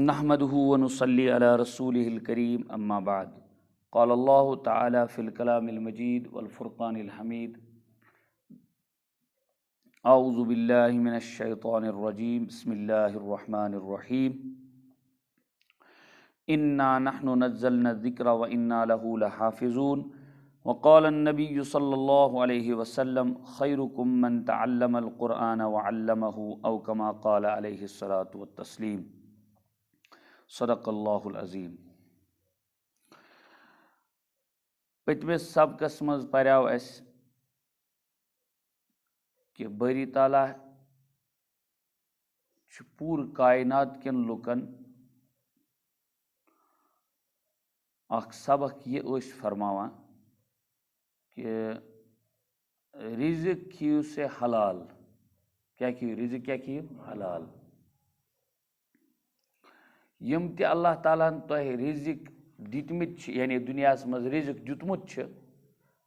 नहमदुहु व नुसल्ली अला रसूलिहिल करीम अम्मा बाद क़ाल अल्लाहु तआला फ़िल कलामिल मजीद वल फ़ुरक़ानिल हमीद अऊज़ु बिल्लाहि मिनश शैतानिर रजीम बिस्मिल्लाहिर रहमानिर रहीम इन्ना नहनु नज़्ज़लना ज़िक्रा व इन्ना लहू लहाफ़िज़ून व क़ाल अन्नबिय्यु सल्लल्लाहु अलैहि वसल्लम खैरुकुम मन तअल्लमल क़ुरआन व अल्लमहु औ कमा क़ाल अलैहिस्सलातु वत्तस्लीम सदक़ल्लाहुल अज़ीम। पतमिस सबकस मज पर्याव अस कि बारी ताला पूर कायनात केन लुकन अख सबक ये फरमावान कि रिज़्क़ खियो से हलाल। क्या खियो? रिज़्क़ क्या खियो? हलाल। यम ते अल्लाह ताला तोह रिज़्क़ दितमित यानी दुनिया मज रिज़्क़ दितमुत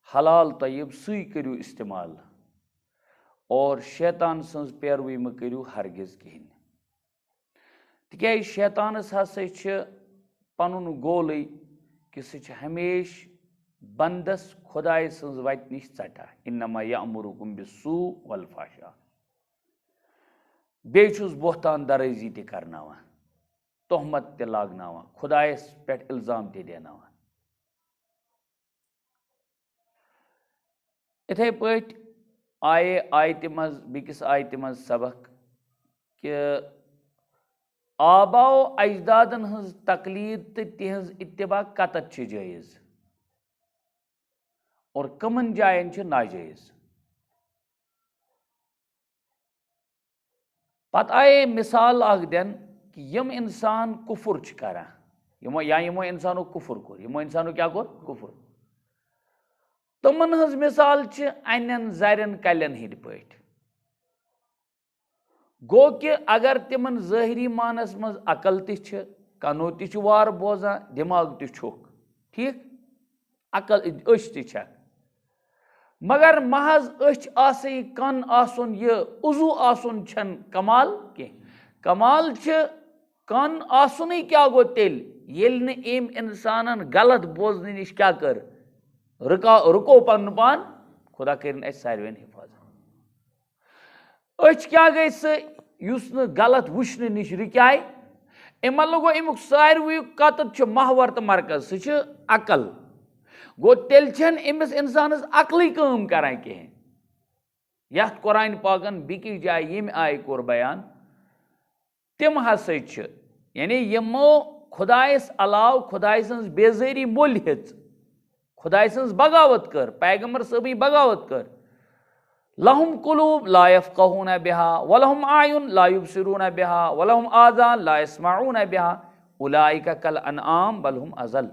हलाल तय्यब सही करियो इस्तेमाल और शैतान सज पैरवी म करियो हरगिज कहीं। तिक्याज शैतानस हसा पनुन गोल कि सह हमेश बंदस खुदाय सज वत निश टा इन्नमा यअमुरुकुम बिस्सू वल फहशा बेचुस बोहतान दराजी ते करनावा तोहमत ते लागनावा खुदायस पे इल्जाम ते देनावा। इथे पट आये आयत मज बिकिस आयत मज सबक कि आबाओ अजदादन हज तकलीद तो तिहज इत्तिबा कतत जायज़ और कमन जायन नाजायज़। पत आये मिसाल अख दिन कि यम इंसान कुफुर करान यमो इंसानो कुफुर कोर यमो इंसानो क्या कोर? कुफुर। तमन हज मिसाल अन जरन कलन हिंद पट गो कि अगर तिमन ज़ाहिरी मानस मज अकल तनो वार बोजान दिमाग तुक ठीक अकल त मगर महज आसई कन आसन ये उजू आसन छन कमाल के कमाल कन आसुन क्या गो तेल येल एम इंसान गलत बोजन निश क्या कर रुको पन पान खुदा कर सारवेन हिफाजत क्या गई सुस गलत वुचन निश रुकाय अम गो अमुक सारवी कत महवर तो मरकज सह अकल गो तेल अमिस इंसानस अकल काम करान कहें। यथ कुरान पाकन बिकी जाय यम आय कोर बयान तिम हसा यानी यमो खुदायस अलाव खुदाय सज बेजारी मोल हेच खुदाय सज बगावत कर पैगंबर सबी बगावत कर लहुम कुलूब ला यफ़क़हून बिहा वलहुम आयुन ला युबसिरून बिहा वलहुम आज़ान ला यस्माऊन बिहा उलाइका कल अनआम बल हुम अज़ल।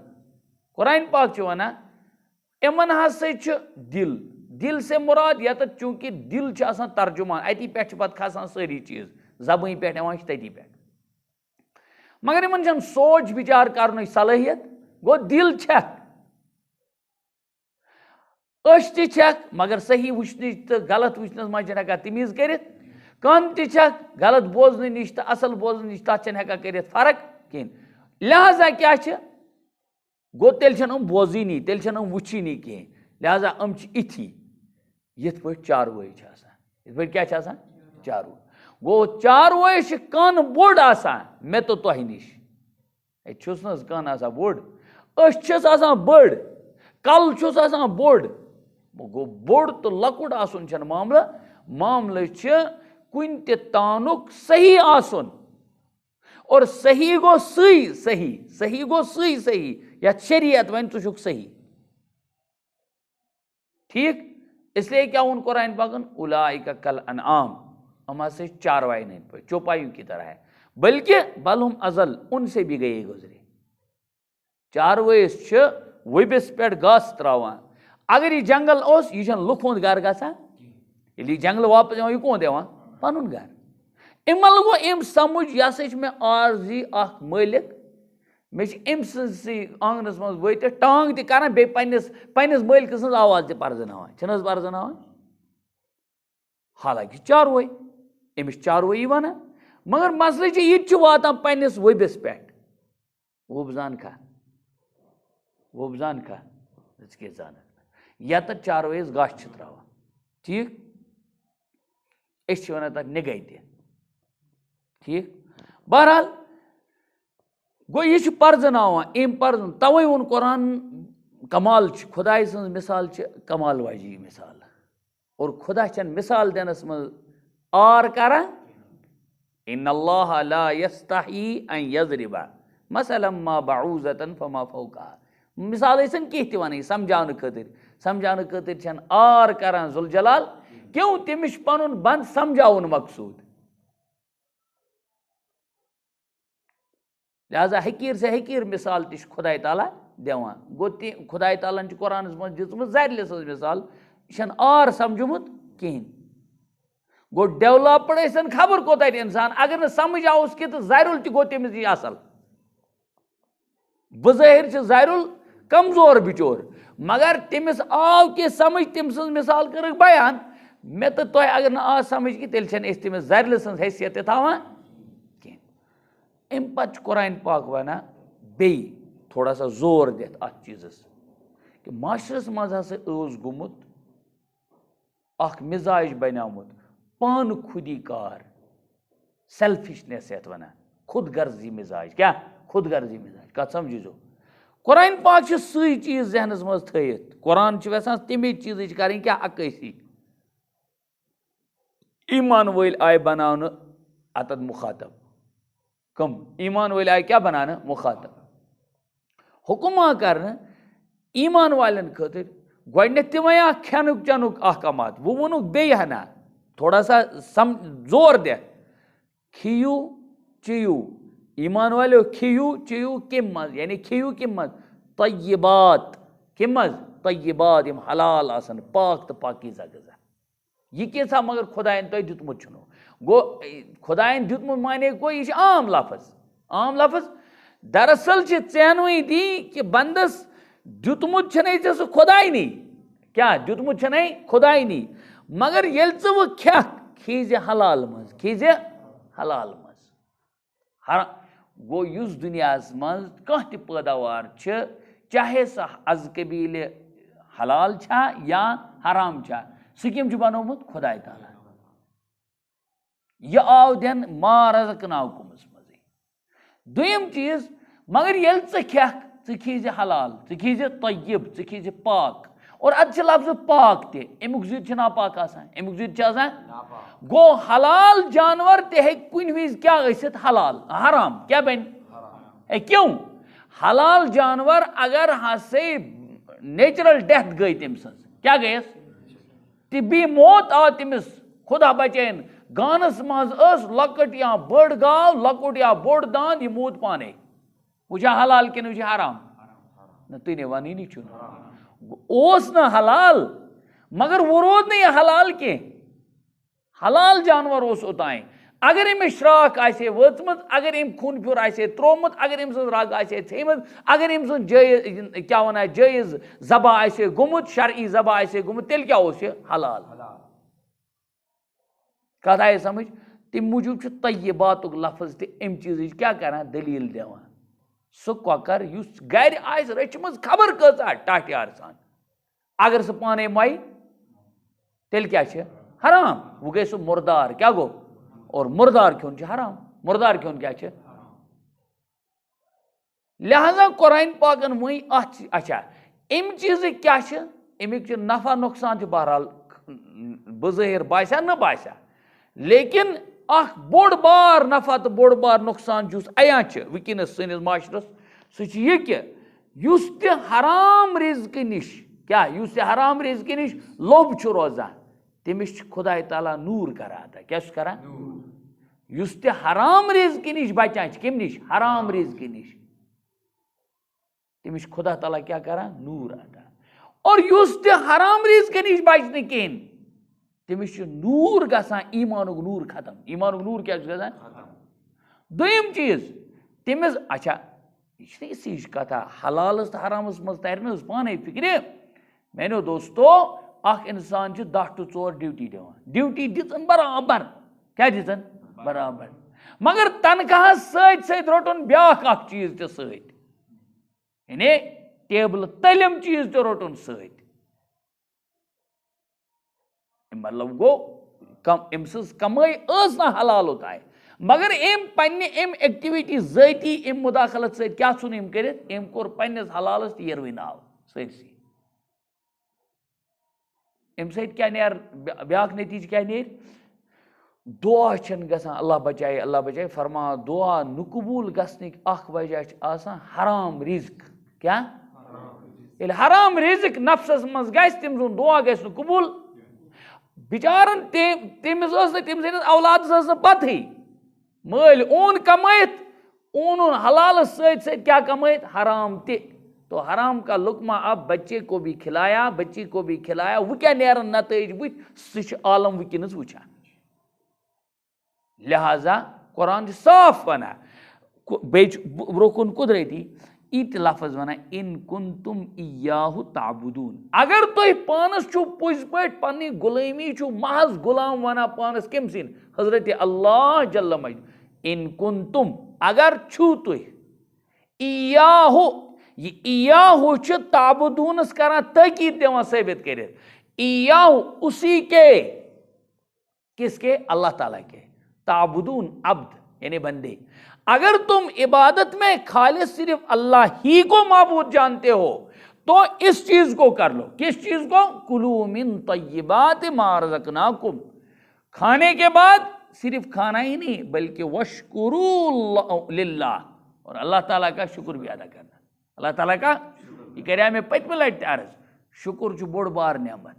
कुरान पाक वना इमन हसा दिल दिल से मुराद यत चूंकि दिल तर्जुमान अति पे पत खसान सारी चीज जबान पे तती पे मगर इन सोच विचार कर सलाहियत गो दिल छक मगर सही वुचन तो गलत वुचनस मज तमीज कर कन तक गलत बोजन नश तो असल बोजन नश तथ कर फर्क कहें। लिहाजा क्या गो तेल बोजनी तेल वुचनी कहें लिहाजा इथी यथ पे चारवई क्या चारव गो चारवई कन बोड़ मे तो तह निश छुस न कन बोड़ बड़ कल बोड़ गो बोड़ तो लकुट आसन मामला मामल कुन तानुक सही आसन और सही गो सही गो सही या शरीयत वन तुक सही ठीक। इसलिए क्या उन कुरान पाकन उलाइका कल अनआम हम से चारवाई नहीं पे चौपाइयों की तरह है बल्कि बलहुम अजल उनसे भी गए गुजरे। चारवैस वबिस पे घास त्रावान अगर यह जंगल यह लुक हुंद घर गसान ये जंगल वापस यह कौन दिवान पनुन घर इमल गो अम समझ यह मे आर्जी मालिक मे अम सी आंगनस मज वत टांग तक बे पन्निस मालिक सज आवाज तक पर्जन हालांकि चारवई अमिस चारवई वन मगर मसले ये वातान पन्निस वबिस पे वब जान खा के जान यत चारवेस गश त्रावान ठीक वन तक निगह ठीक बहरहाल गो यह पर्जनावान अम पर्जन तवे वोन कुरान कमाल खुदाई सज मिसाल कमाल वाजी मिसाल और खुदा चन मिसाल देनस मज आर करान इन्नल्लाह ला यस्तही अन यज़रिबा मसलन मा बऊज़तन फमा फौका मिसाल कह वन समझान खतर छन आर करान जुल जलाल क्यों तमिश पनुन बंद समझाउन मकसूद लिहाजा हकीर से हकीर मिसाल तश खुदाई ताला दिवान गो खुदाई ताला कुरान मज दित्मत ज़रिल सज मिसाल यह आर समझमुत कहें गो डेवलप्ड सन खबर कोत इंसान अगर न समझ आउस कि ज़रुल गो तमिस यह असल बज़ाहिर ज़रुल कमजोर बिचोर मगर तमिस आव कि समझ तम सज मिसाल कर बयान मे तो तुम अगर न आ समझ कि तेल तमिस ज़रिल सज हैसियत थावान कहें अम पत कुरान पाक वना बे थोड़ा सा जोर दित अत चीज़स कि माशरस मज हसा गुमुत अख मिजाज बनामुत पान खुदी कार सेल्फिशनेस यत वन खुद गर्जी मिजाज क्या खुद गर्जी मिजाज कत समझो कुरान पाक सही चीज जहनस मज थत कुरान वेसान तमे चीज करें क्या अक्सी ईमान वल आय बनाने अत मुखातब कम ईमान वल आय क्या बनाने मुखातब हुक्मा कर ईमान वालन खतर गड तम खेनुक चनुक अहकामात वो वोनुक बे हना थोड़ा सा जोर दे खियू चेयू ईमान वालो खियू चेयू किम मज यानी खियू किम मज तय्यबात किम मज तय्यबात यम हलाल आसन पाक तो पाकीज़ा गज़ा यह कैसा मगर खुदायन तुम दितमुत गो खुदायन दितमुत माने गो यह आम लफज दरअसल चैनवी दी कि बंदस दितमुत सह खुदाई नहीं क्या दितमुत खुदाई नहीं मगर ये वो खीज हलाल मज गो युस दुनिया मज कह पैदावार चाहे सह अज कबील हलाल छा या हराम छा सह बनोमुत खुदाई ताला यह आव दिन मा रज़क़नाकुमस मज़े दुयम चीज मगर ये खीज हलाल खीज तय्यब खीज पाक और अद लफ्ज पाक तमुक जिद नापाक अमुक जिद गो हलाल जानवर ते कुन विज क्या हलाल हराम क्या बन क्यों हलाल जानवर अगर हसे नेचुरल डेथ गई तम क्या गयस तिब्बी मौत आ तमिस खुदा बचैन गानस मज लकट या बड़ गाव लकुट या बोड़ दान यह मूद पाने वह हलाल कि हराम न तुने वन नी ओस न हलाल मगर वो रोद नहीं हलाल के हलाल जानवर ओस ओताएं अगर अमिस श्राख आसे वचमत अगर अम खून फ्योर आसे त्रोमुत अगर अम सज रग आसे थेमत अगर अम सज क्या वन जायज जबा आसे गुमुत शरई जबा आसे गुमुत तेल क्या ओस हलाल कत आए समझ तम मूजूब तय्यबातुक लफ्ज तम चीज क्या करान दलील दिवान सह कौकर गर रचमज खबर कचा टाटियार सान अगर सह पाने मई तेल क्या हराम वो गई सह मुर्दार क्या गो और मुर्दार क्यों हराम मुर्दार क्यों क्या लिहाजा कुरान पाकन वही अच्छा अम चीज क्या अमिक नफा नुकसान बहरहाल बज़ाहिर बासा न बासा लेकिन बोड़ बार नफा तो बोड़ बार नुकसान अया वनस सनिस माशरस सह कि हराम रिज़्क निश क्या हराम रिज़्क निश लोभ रोजान तमिस खुदा ताला नूर करान क्या करान हराम रिज़्क निश बचान कम निश हराम रिज़्क निश तमिस खुदा ताला क्या करान नूर अता और हराम रिज़्क निश बचन कहें तमिस नूर गसान ईमानुक नूर खत्म ईमानुक नूर क्या गसान दोयम चीज तमिस अच्छा यह इस कथा हलालस तो हरामस मज तर पाने फिक्र मैंने दोस्तों इंसान 10 to 4 ड्यूटी दिवान ड्यूटी दितन बराबर क्या दितन बराबर मगर तनख्वाह सत रोटन ब्या चीज तो सने टेबल तलिम चीज तो रोटन सत मतलब गो अम कमाई ना हलाल ताय मगर अम पन्ने अम एक्टिविटी ज़ाती अम मुदाखलत सत क्या चुन अम कर अम कोर पन्निस हलालस तीरवे नाव सरसी अम सत क्या नेर ब्या नतीज क्या नेर दुआ गसान अल्लाह बचाए फरमा दुआ नुकबूल गसनिक वजह आसान हराम रिज्क क्या ये हराम रिज्क नफ्सस मज गस तम सुन दुआ गस कबूल बिचारन तमिस तम सस औलादस पत मल ओन कमाइत ओन हलाल सत क्या कमाइत हराम तो हराम का लुकमा अब बच्चे को भी खिलाया बच्ची को भी खिलाया वो क्या नेरन नतज वह आलम वनस वुचान लिहाजा कुरान साफ वना ब्रोकुन कुदरती इत लफज वना इन कुन तुम इयाहु ताबुदून अगर तुम पानस छु पुज पट पन्नी गुलामी छु महज गुलाम वना पानस कम सिन हजरत अल्लाह जल्ल मजद इन कुन तुम अगर छु तुह इयाहु ये इयाहु छु ताबुदूनस करा तकीद देवा साबित कर इयाहु उसी के किसके अल्लाह ताला के ताबुदून अब्द यानी बंदे अगर तुम इबादत में खालिस सिर्फ अल्लाह ही को माबूद जानते हो तो इस चीज को कर लो किस चीज को कुलू मिन तय्यिबाति मा रज़क़नाकुम खाने के बाद सिर्फ खाना ही नहीं बल्कि वशकुरू लिल्लाह और अल्लाह ताला का शुक्र भी अदा करना अल्लाह ताला का ये करिया में पतम लट अर्ज शुक्र छु बोड़ बार नेमत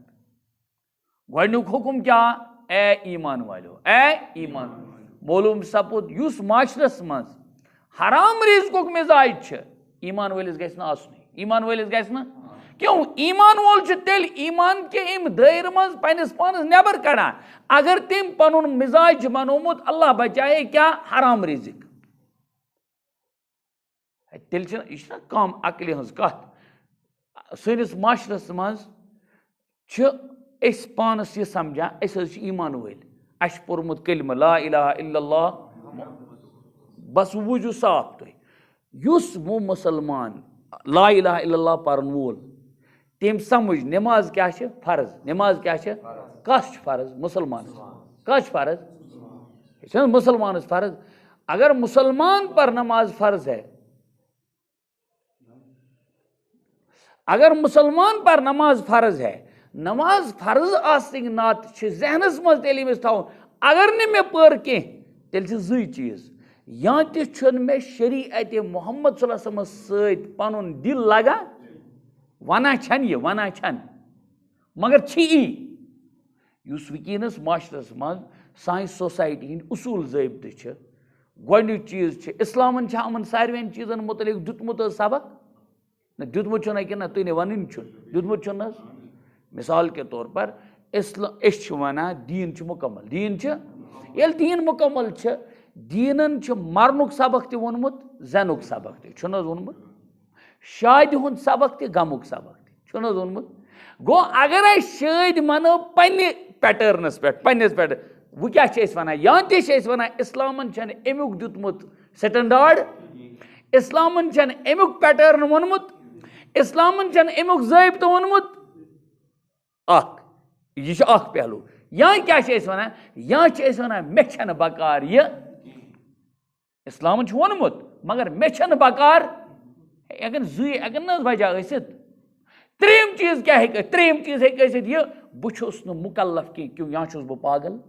गोडनुक हुकुम क्या ए ईमान वालो ए ईमान मालूम सपुद युस माशरस मज हराम रिज़्क़ुक मिजाज ईमान वलिस गस ना आसुन ईमान वलिस गस ना क्यों ईमान वोल तेल ईमान के इम दायरे मज पन्निस पानस नेबर कड़ान अगर तम पनुन मिजाज बनोमुत अल्लाह बचाए क्या हराम रिज़्क़ तेल यह कम अकल हज कत सनिस माशरस मज पानस यह समझा ईमान वल अश पोर्मुत कलमा ला इलाहा इल्लल्लाह बस वूजू साफ तुम युस वो मुसलमान ला इलाहा इल्लल्लाह परन वोल तम समझ नमाज क्या फर्ज नमाज क्या कस फर्ज मुसलमान कस फर्ज मुसलमान फर्ज अगर मुसलमान पर नमाज फर्ज है अगर मुसलमान पर नमाज फर्ज है नमाज फर्ज आसिक नात जहनस मज तेल थो अगर न मे पर कह तेल जी चीज या मे शरीअत मोहम्मद सल्लल्लाहु अलैहि वसल्लम सत पनुन दिल लगा वना छन ये वना छन मगर युस वकीनस माशरस मज साइन सोसाइटी हिंद उसूल ज़ाबिते गोडनिक चीज इस्लामन यमन सारवेन चीजन मुतलिक दुतमुत सबक न दुतमुत कि ना तुम वन दुतमुत मिसाल के तौर पर वना दीन मुकम्मल दीन ये दीन मुकम्मल दीनन मरनुक सबक तोनमुत जनुक सबक तोनमुत शादी हुंद सबक गमुक सबक तोनमुत गो अगर शादी मनो पन्ने पैटर्नस पे पन्निस पे वो क्या वना या वना इस्लामन अमुक दुतमुत स्टैंडर्ड इस्लामन अमुक पैटर्न वोनमुत इस्लामन अमुक ज़ाबित वोनमुत यह पहलू या क्या वना या वना मे छन बकार ये इस्लामन वोनमुत मगर मे छन बकार अगर न वजह त्रेम चीज क्या त्रेम चीज यह बहुस मुकल्लफ कह क्यों या बह पागल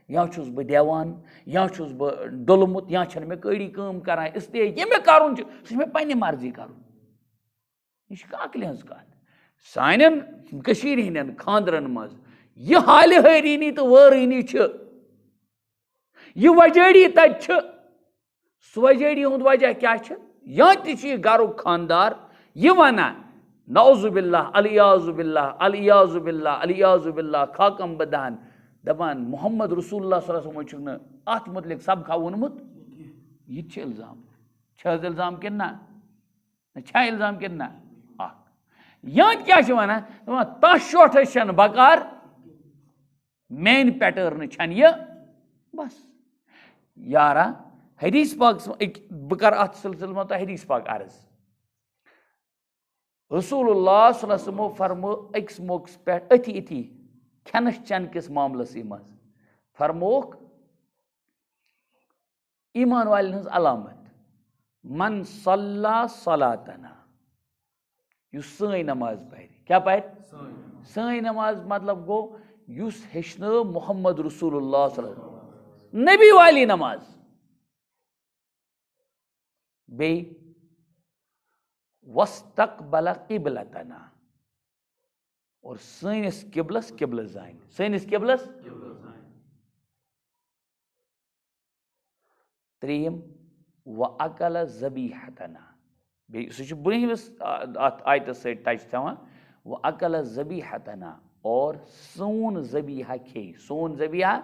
या बह देवान या बह डोलमुत या मे कड़ी काम करान इसलिए ये मे करुन सह मे पन्ने मर्जी करुन यह अकल हज कत सान हंदन खानदरन मज यह हाल हरीनी तो वरीनी यह वजड़ी तत सह वजड़ी हुंद वजह क्या या गरुक खानदार यह वना नौजुबिल्लाह अलियाजुबिल्लाह अलियाजुबिल्लाह अलियाजुबिल्लाह खाकम बदहन दपान मोहम्मद रसूलुल्लाह सल्लल्लाहु अलैहि वसल्लम अत मुतलिक सबका वोनमुत यह इल्जाम इल्जाम कि ना इल्जाम कि ना या क्या वना तोठ बकार मेन पैटर्न यह बस यारा हदीस पाक बह कर अत सिलसिले में हदीस पाक अर्ज रसूलुल्लाह सल्लल्लाहु अलैहि वसल्लम फरमो अक्स मौकस पे अथी खनस चन किस मामलस मज फरमोक ईमान वाले हज अलामत मन सल्ला सलातना युस सई नमाज पढ़ क्या पढ़ सई नमाज मतलब गो युस हेचनो मोहम्मद रसूलुल्लाह सल्लल्लाहु अलैहि वसल्लम नबी वाली नमाज बे वस्तकबल किबलतना और सनिस किबलस किबल जान सनिस किबलस त्रीम व अकल ज़बीहतना बे सह ब्रहमिस आयत से टच थवान व अकल ज़बीहतना और सोन ज़बीहा खे सोन ज़बीहा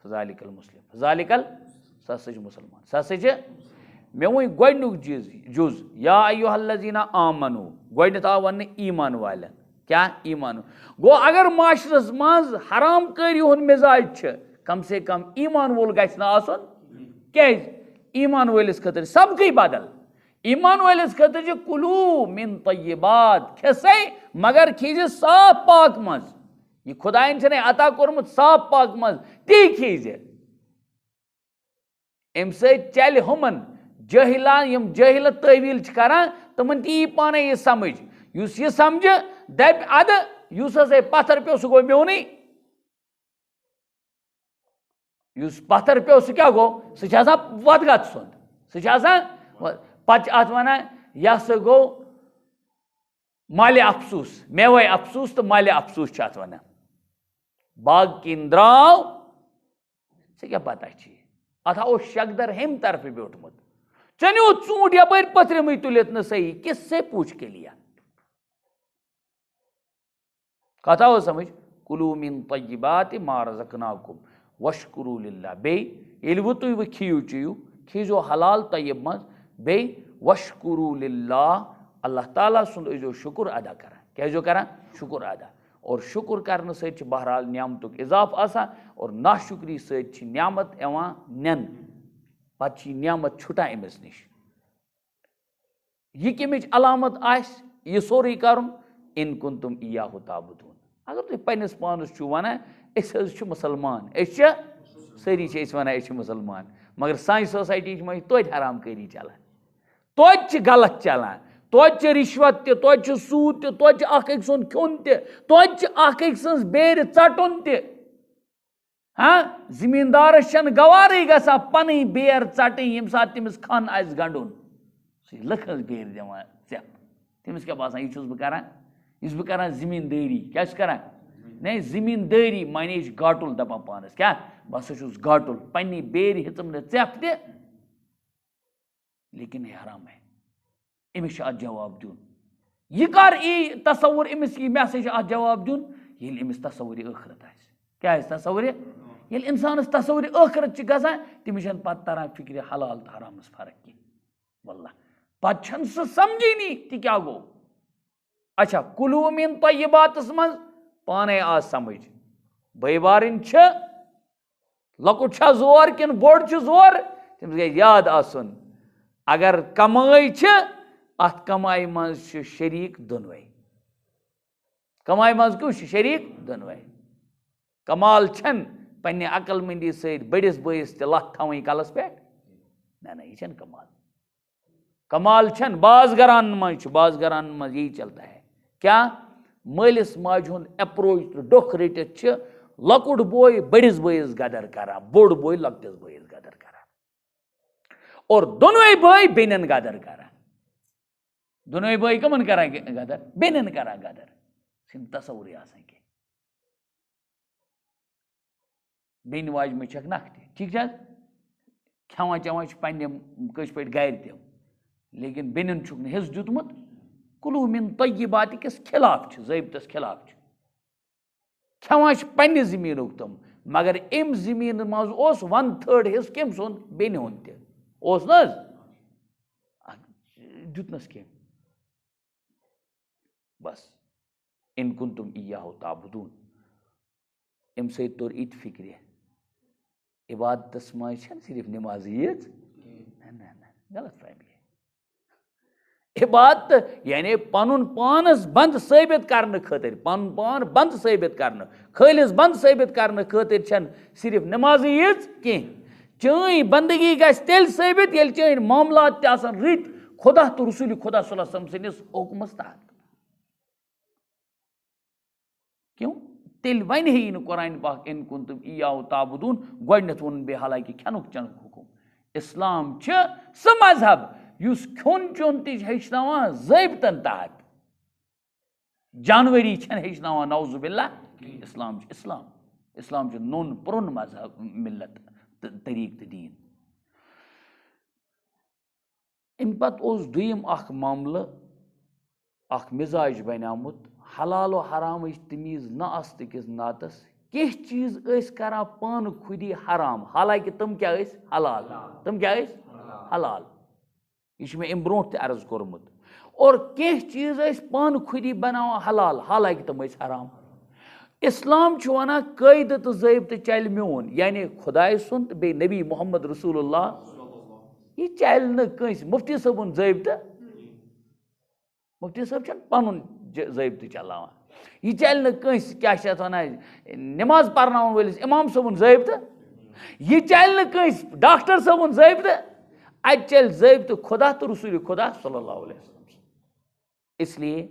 फज़ालिकल मुस्लिम फज़ालिकल सह मुसलमान सह मे वो गोडनुक जुज या अय्युहल्लज़ीना आमनु गोडनत आव वन ईमान वालन क्या ईमान गो अगर माशरस मज हराम करी हुन मिजाज कम से कम ईमान वोल गछ ना आसन क्या ईमान वालिस खतर सब गई बदल ईमान वालिस खतर कुलू मिन तय्यबात खेसे मगर खीजे साफ पाक मज ये खुदाइन छने अता कोरमुत साफ पाक मज ती खीजे एम से चल हुमन जहिला यम जहिल तवील करान तमन ती पाने ये समझ युस ये समझ दप अद युस हसे पत्थर पे सो गो म्योनी युस पत्थर पे सो क्या गो सह वदगत सुंद सह पच अत वन यह सह गो माले अफसूस मेवे अफसूस तो माले अफसूस अत वन बाग किन द्राव से क्या पता अथ ओ शगदर हम तरफ ब्योटमुत चन्यो चूंट यपर पथरम तुलित न सही किससे पूछ के लिया कथा हो समझ कुलू मिन तय्यिबाति मा रज़क़नाकुम वशकुरू लिल्लाह बे येल वो तुय खियू चयू खीजो हलाल तय्यब मज बे वशकुरू लिल्लाह अल्लाह ताला सुंद जो शुक्र अदा करा क्या जो करा शुक्र अदा और शुक्र करने से बहरहाल नियामतुक इजाफ आसा और नाशुक्री से नियामत एवं नन पी नियामत छुटा अमिस निश यह कमिच अलामत आस यह सोरे कर इन कुन तुम इयाहु ताबुदून अगर तुम पन्निस पानस वन मुसलमान सारी वन मुसलमान मगर सान सोसाइटी में तोत हराम करी चलान तोत गलत चलान तोत रिश्वत तोत सूद तोत सुन खोन तोत सज बेर चटुन हाँ जमींदारस गवारे गसा पन बेर चट यम सात तमिस खन आस गंडुन सह लखस बेर दिवान चेप तमिस क्या बासान यह बह करान जमींदारी क्या करान नहीं जमींदारी माने गाटुल दपान पानस क्या बस गाटुल पन्नी बेर हिचम न चेप लेकिन यह हराम है अमिस अत जवाब दुन यह कर ई तसवुर अमिस मे हसा अत जवाब दुन ये अमिस तसवुर आखरत क्या तसवुर ये इंसान तसवुर आखरत गसान तमिस पत तरह फिक्र हलाल तो हराम फर्क कह वल्लाह पे सह समझी ती क्या गो अच्छा कुलू मिन तय्यबात मज पाने आज समझ बयबारिन लकुट जोर किन बोड़ जोर तमिस गई याद आसन अगर कमाई अत कमाई मज शरीक दोनवे कमाई मज क्यों शरीक दोनवे कमाल छन पन्ने अकलमंदी से बड़िस बयस ते लत थवई कलस पे ना यह कमाल कमाल छन बाज घरान मज यही चलता है क्या मालिस माज हुंद अप्रोच तो डोख रटित लकुट बोय बड़िस बयस गदर करा बोड़ बोय लकटिस बयस गदर करा और दोनों बोय बेनन गदर करा दोनों बोय कमन करा गदर बेनन करा गदर सिम तसवुर आसान के बेन वाज में छक नख ठीक है खेवान चवान पे कस पे गर तम लेकिन बेनन छुक हिस्स दुतमुत कुलू मिन तय्यबात किस खिलाफ ज़ाबितस खिलाफ खेवान पन्ने जमीन तम मगर अम जमीन मज 1/3 हिस्स कम सुन बेन हुंद दुतनस कम बस इन कुन तुम इयाहु ताबुदून अम सत तोर इत फिक्र इबादतस मज सिर्फ नमाज यीज गलत फहमी इबादत यानी पनुन पानस बंद साबित करने खातिर पन पान बंद साबित करने खालिस बंद साबित करने खातिर छन सिर्फ नमाज यीज कह चान बंदगी गस तेल साबित येल चान मामलात ते आसन रित खुदा तो रसूल खुदा सल्लल्लाहु अलैहि वसल्लम सनिस हुक्मस तहत क्यों तेल वन ही इन कुरान पाक इन कुंतुम इयाहु ताबुदून गोडनेथ वोन बे हालांकि खनुक चनुक हुकुम इस्लाम छ स मजहब युस खोन चोन तिज हेचनावान ज़ाबितन तहत जानवरी छन हेचनावान नौजुबिल्लाह इस्लाम इस्लाम इस्लाम छ नोन पुरन मजहब मिल्लत तरीक दीन इन पत ओस दुयम अख मामला अख मिजाज बनामुत हलाल व हराम तमीज न आस नातस कह चीज करा पान खुदी हराम हालांकि तुम क्या हलाल तुम क्या हलाल यह मे अम ब्रो अर्ज कोर्मुत और कह चीज पान खुदी बनावा हलाल हालांकि तुम हराम इस्लाम वन कायद तो ज़ाबित चल मोन यानी खुदाय सुन बे नबी मोहम्मद रसूलुल्लाह यह चल न मुफ्ती सबन ज़ाबित मुफ्ती सब पन ज़ाबित चलावान यह चल न क्या नमाज पर्नावन वलिस इमाम सबन ज़ाबित यह चल न डॉक्टर सबन ज़ाबित अत चल ज़ाबित खुदा तो रसूल खुदा सल्लल्लाहु अलैहि वसल्लम इसलिए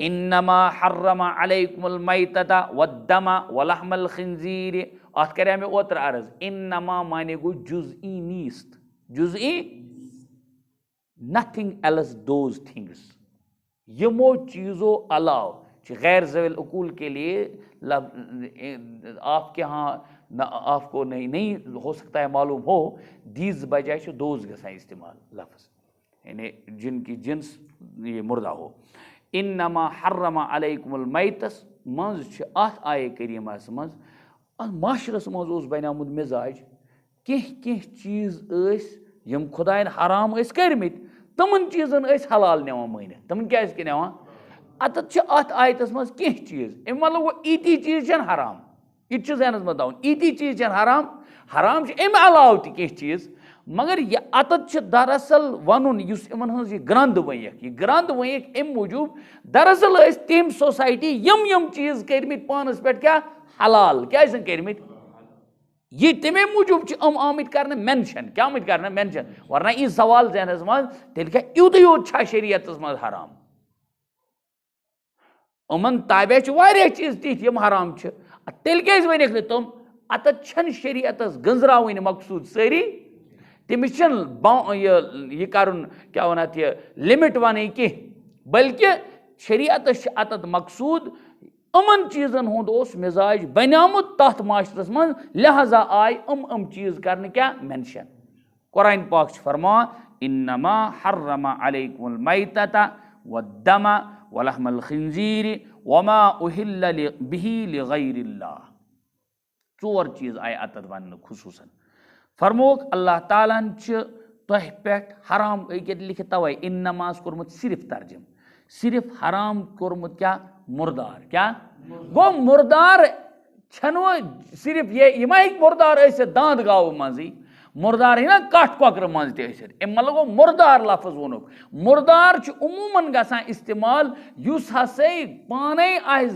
इन्नमा हर्रमा अलैकुमुल मैतता वद्दमा वलहमल खिंजीर अत करे मे ओतर अर्ज इन्नमा माने गो जुज़ई नीस्त जुज़ई नथिंग एल्स दोज थिंग्स यमो चीज़ों अलाव गैर ज़वील उकूल के लिए आपके यहाँ आपको नहीं हो सकता है मालूम हो दीज बजाय दोज गसा इस्तेमाल लफ्ज़ यानी जिनकी जिन्स ये मुर्दा हो इन्नमा हर्रमा अलैकुमुल मैतस मज आये करीमस मज माशरस मज बनामुत मिजाज कह चीज़ यम खुदायन हराम कर्मित तमन चीज़न हलाल नवान मानित तमन क्या नवान अत आयतस मज कह चीज़ अम मतलब वो इती चीज़ हराम यह जहनस मज दावन इती चीज़ हराम हराम अम अलाव तह चीज़ मगर यह अत दरअसल वन यह ग्रंद वयक अम मूजूब दरअसल तम सोसाइटी यम चीज़ कर्मित पानस पे क्या हलाल क्या कर्मित ये तमे मूजूब आमित कर मेंशन क्या आमित कर मेंशन वरना यह सवाल जहनस मज तेल क्या युत योत शरीयत मज हराम उमन ताबे चीज़ तिथ यम हराम तेल क्या वनिक तुम अत शरीयत गंजरावन मकसूद सारी तमिस यह कर क्या वन लिमिट वन कह बल्कि शरीयत अत मकसूद अमन चीज़न हुंद मिजाज बनामुत तथ माशरस मन लिहाजा आय चीज़ कर क्या मेंशन कुरान पाक फरमा इन्नमा हर्रमा अलैकुमुल मैतता वद्दमा वलहमल खिंजीर वमा उहिल्ल बिही लिगैरिल्लाह चोर चीज़ आय अत वन खुसूसन फरमोक अल्लाह तालान तह पे हराम लिखित तवे इन्नमास कोर्मुत सिर्फ तर्जम सिर्फ हराम कोर्मुत क्या मुर्दार गो मुर्दार सिर्फ ये मुर्दार दांद गाव मजी मुर्दार ना कट कोकर मज मतलब गो मुर्दार लफ्ज वोनुक मुर्दार उमूमन गसान इस्तेमाल युस हसे पाने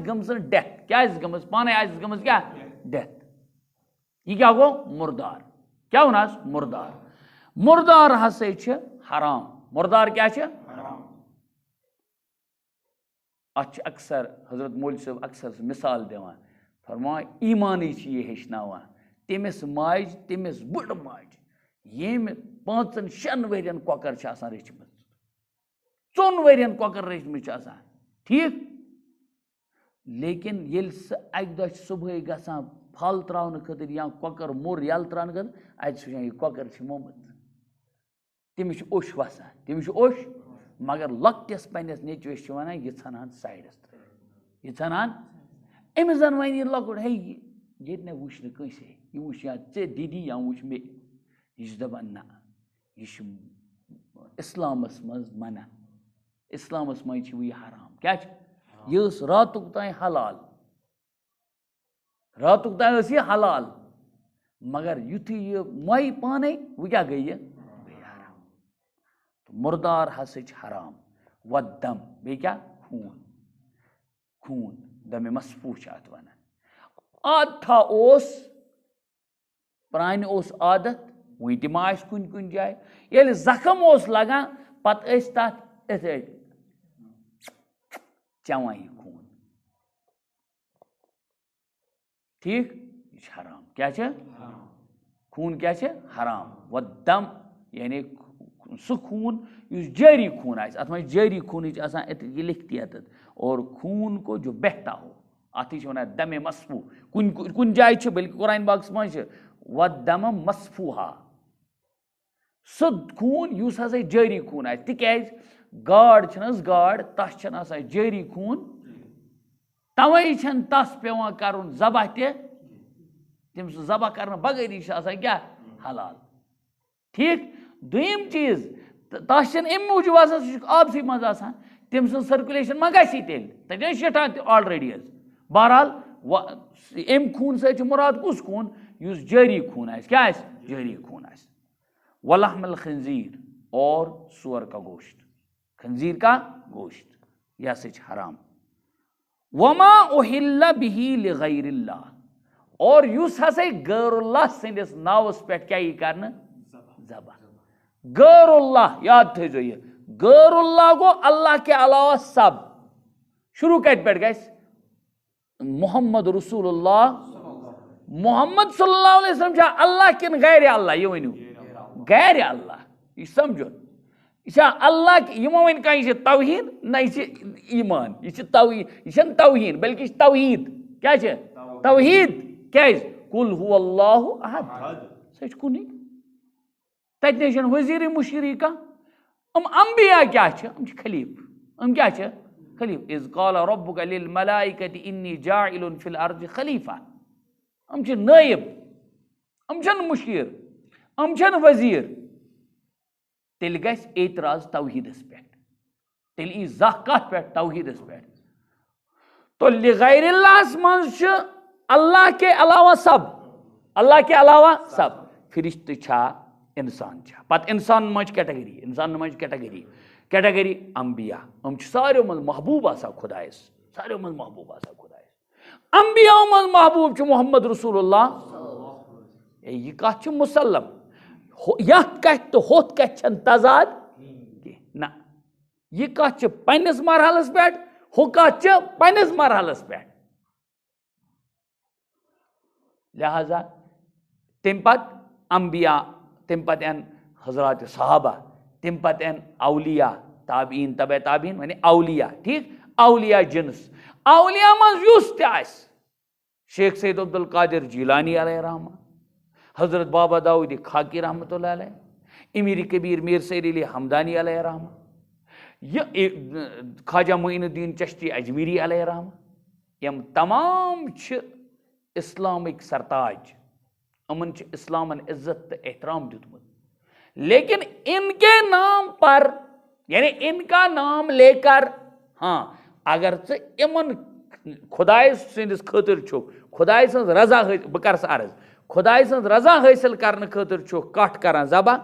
गमज डेथ क्या गमज पाने गमज क्या डेथ यह क्या गो मुर्दार क्या वनास मुर्दार मुर्दार हसे हराम मुर्दार क्या हराम अक्सर हजरत मौल साहब अक्सर मिसाल दिवान फरमा ईमान ये हेचनावान तमिस माज तमिस बुड़ माज यम 5-6 वरियन कोकर रचम 4 वरियन कोकर रचम ठीक लेकिन ये अक दह सुबह गसान फल त्रावन खतर या कोकर मोर यल त्रान खतर अत यह कोकर मोमत तमिस ओश वसान तमिस ओश मगर लकटिस पन्नस नेचुस वन यह षान साइडस यह षान अमिस जन वन यह लकुट है ये ना वुच नसे यह वुच या दीदी या वुच मे यह दपान ना यह इस्लामस मज मना इस्लामस मज यह हराम क्या यह रातुक तान हलाल रातुक तान यह हलाल मगर युथु ये मोई पाने वो क्या गई ये हराम। तो मुर्दार हस हराम व दम बे क्या खून खून दमे मसफू अत वन आद था प्रान आदत वह तम कुन कुन जाए ये जख्म लगा पत तथ चवान यह खून ठीक यह हराम क्या खून क्या हराम व दम यानी सह खून जारी खून अत मे जारी खून यह लिखती अत और खून को जो बहता हो अत वन दमे मसफू कुन जाए बल्कि कुरान पाक मज व दम मसफूहा सह खून उस हसा जारी खून तिक गाड़ गाड़ तस जारी खून तवे तस पेवान कर जबह तम जबह कर बगैरी क्या हलाल ठीक दुयम चीज तस अम मूजूब आबसी मज तम सर्कुलेशन मा गि तेल शिटान ऑलरेडी बहरहाल अम खून सत मुराद कुस खून उस जारी खून क्या जारी खून वलहमल खंजीर और सुअर का गोश्त खंजीर का गोश्त यह सच हराम वमा उहिल्ला बिही लिगैरिल्लाह और युस हसे गैरुल्लाह संदिस नावस पे क्या यह करना जबा गैरुल्लाह याद थो ये गैरुल्लाह गो अल्लाह के अलावा सब शुरू कत पे गस मोहम्मद रसूलुल्लाह मोहम्मद सल्लल्लाहु अलैहि वसल्लम अल्लाह किन गैर अल्लाह ये वनु गैर अल्लाह यह समझो यह अल्लाह यमो वन कह तौहीद न ईमान यह तौहीद बल्कि तौहीद क्या तौहीद क्या कुल हु अल्लाहु अहद सच कुन तत वजीर मुशरी का अंबिया क्या खलीफ क्या खलीफ इज काल रब्बुका लिल मलाइकति इन्नी जाइलुन फिल अर्ज खलीफा नायब मुशीर वजीर तेल गस एतराज तौहीदस पे तेल ई जह कत पे तौहीदस पे तो लिगैरिल्लाह मज अल्लाह के अलावा सब फरिश्त छा इंसान छा पत इंसान मज कैटेगरी अंबिया सारो मज महबूब आसा खुदायस सारो मज महबूब आसा खुदायस अंबिया मज महबूब मोहम्मद रसूलुल्लाह यह कत मुसल्लम यथ कथ तो होत कथ तजाद ना यह कथ पन्निस मरहलस पे हु कथ पन्निस मरहलस पे लिहाजा तम पत अंबिया तम पत हजरात सहाबा तम पत औलिया ताबीन तबे ताबीन माने औलिया ठीक औलिया जिन्स औलिया मज युस त शेख सैयद अब्दुल कादिर जीलानी अलैहि रहमा हजरत बाबा दाऊद खाकी रहमतुल्लाह अलैह अमीर कबीर मीर सैयद अली हमदानी अलैहि रहमा यह ख्वाजा मोइनुद्दीन चिश्ती अजमीरी अलैहि रहमा यम तमाम इस्लामिक सरताज अमन इस्लामन इज्जत एहतराम दुतमुत लेकिन इनके नाम पर यानी इनका नाम लेकर हाँ अगर इमन खुदाय सिंदिस खतर खुदाय सज रजा बह कर अर्ज खुदाय सज रजा हासिल करने खतर कट कर जबा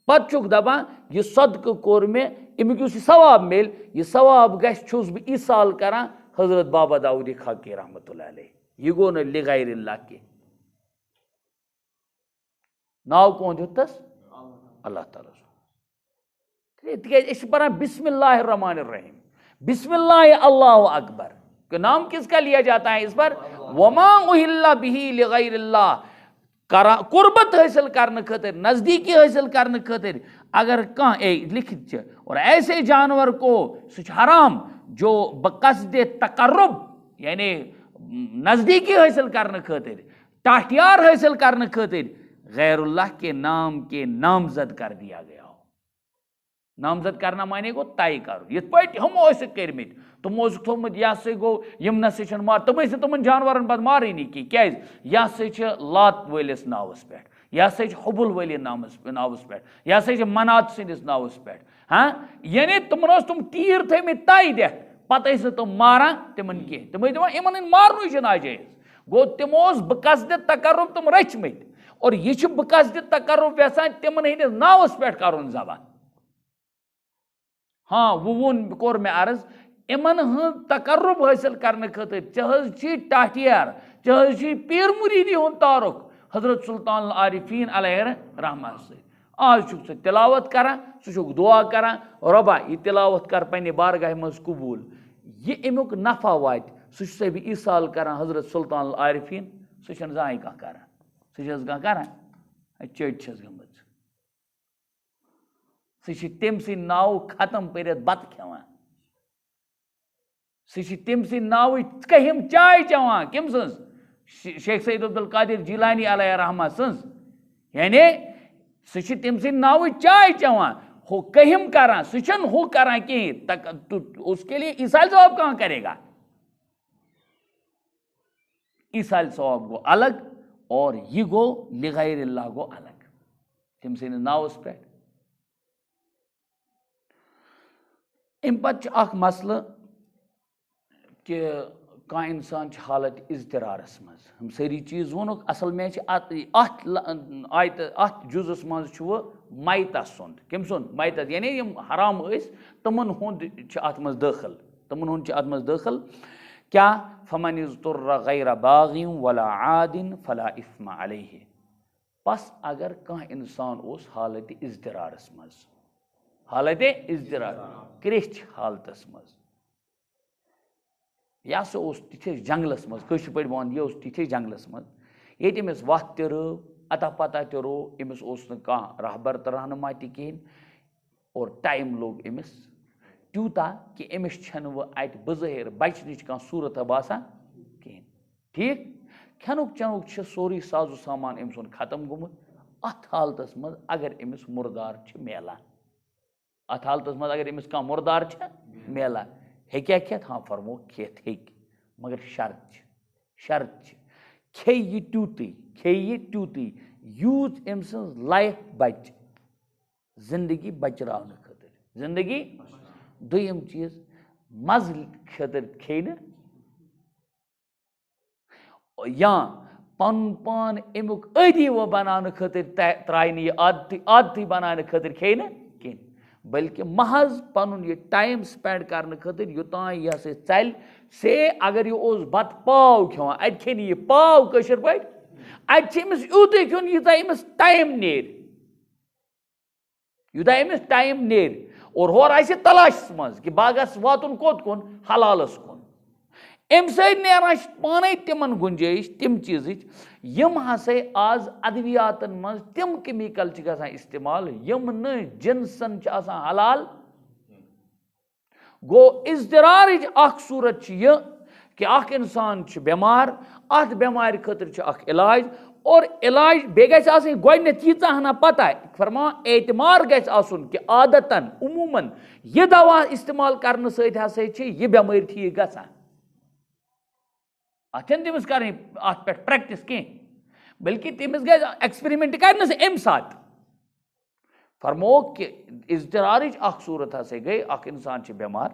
पत दपान यह सदक कोर मे अमुक सवाब मिल यह सवाब गुस बह ईसाल कर हजरत बाबा दाऊद खाकी रहमतुल्लाह अलैह यह गो न लिगैरिल्लाह के नाव कौन दितस अल्लाह ताला तिक पढ़ान बिस्मिल्लाहिर रहमानिर रहीम बिस्मिल्लाह अल्लाहु अकबर के नाम किसका लिया जाता है इस पर वमा उहिल्ला बिही लिगैरिल्लाह कुर्बत हासिल करने खतर नजदीकी हासिल करने खतर अगर कह लिखित और ऐसे जानवर को हराम जो बकसद तकर्रुब यानी नजदीकी हासिल करने खतर टाटियार हासिल करने खतर गैरुल्लाह के नाम के नामजद कर दिया गया हो नामजद करना माने गो तय कर ये हम कर्मित तमो थोमुत यह सा गो यम न मार तम तम जानवर पे मारनी की क्या यह सा लात वलिस नावस पे यह सा हबुल वली नावस पे यह सा मनात सदिस नावस पे हाँ यानी तुम तीर थमित तय दे पत तुम मारान तिमन कह तम इन मारन नाजायज गो तमो बकसद तकर्रुब तुम रचमित और यह बकस तकर्रुब यसान तिमन हंदिस नावस पे कर जबा। हाँ वो कोर मे अर्ज इमन हंद तकर्रुब हासिल करने खतर चाहे टाटियार चाहे पीर मुरीदी हूं तारुक हजरत सुल्तान आरिफीन अलैहि रहमत से आज चुक सह तिलावत करान सह दुआ करान रबा यह तिलावत कर पन्ने बारगाह मज कबूल यह अमुक नफा वात सह बह ईसाल करान हजरत सुल्तान आरिफीन सह जान कह करान सह करान चट गमत सह तम सद नाव खत्म कर बत खेवान सह तम सद नाव कहिम चाय चवान कम सज शेख सईद अब्दुल कादिर जिलानी अलैहि रहमत सज यानी सह तम सद नाव चाय चवान हो कहिम करान सह हो करान कहीं उसके लिए ईसाल सवाब कहाँ करेगा। ईसाल सवाब गो अलग और यह गो लिगैरिल्लाह गो अलग तम सद नावस पे। अम पत् मसल कि कह इंसान हालत इज़्तिरारस मज हम सारी चीज़ वो असल में अत जुजस मज मैता सुंद कम सुंद मैता यानी यम हराम तमन हुंद अत मज दाखिल तमन हुंद अत मज दाखिल क्या फमन इज़्तुर्र गैर बागिन वला आदिन फला इस्मा अलैहि बस अगर कह इंसान उस हालत इज़्तिरारस मज हालत इज़्तिरार क्रिच हालतस मज यह तिथिस जंगलस मज कशर पे वन यह तिथिस जंगलस मज ये अमिस वत त रव अता पता त रो अमिस कह रहबर तो रहनुमा तहन और टाइम लोग अमिस तूता कि अमिस अत बज़ाहिर बचन कह सूरत बासान कहें ठीक खेनुक चनुक सोरी साजो सामान अम सुन खत्म गोमुत अत हालतस मज अगर अमिस मुर्दार मिलान अत हालतस मज अगर अमिस कह मुर्दार मिलान हेक्या खेत हाँ फरमो खेत हेक मगर शर्त खे यह त्यूत यूत अम सज लाइफ बच जिंदगी बचरावन खतर जिंदगी दुयम चीज मज खतर खे न या पन पान अमुक अदी वो बनाने खतर त्राय यह आदती बनाने खतर खे न कह बल्कि महज पन यह टाइम स्पेंड करने खतर योतान यह चल से अगर यह बत पाव खेवान अत खेन यह पाव कशर पे अमिस यूत खेन यूता अमिस टाइम नेर यूता अमिस टाइम नेर और होर आसि तलाश मज कि बागस वातुन कोत कुन हलालस कुन अम सर पाने तिमन गुंजाइश तिम चीज यम हसा आज अद्वियातन मज तिम केमिकल गसान इस्तेमाल यम न जिनसन हलाल गो इज़्तिरार अख सूरत यह कि अख इंसान बेमार अत बेमार खतर इलाज और इलाज बे गोडनेथ यीचा हना पता फरमा एतमार गि कि आदतन उमूमन यह दवा इस्तेमाल करने सत यह बेमारी ठीक गसान अतन तमिस कर अत पे प्रैक्टिस कह बल्कि तमिस गई एक्सपेरिमेंट कर अम सात फरमो कि इज़्तिरार अख सूरत हसा गई अख इंसान बेमार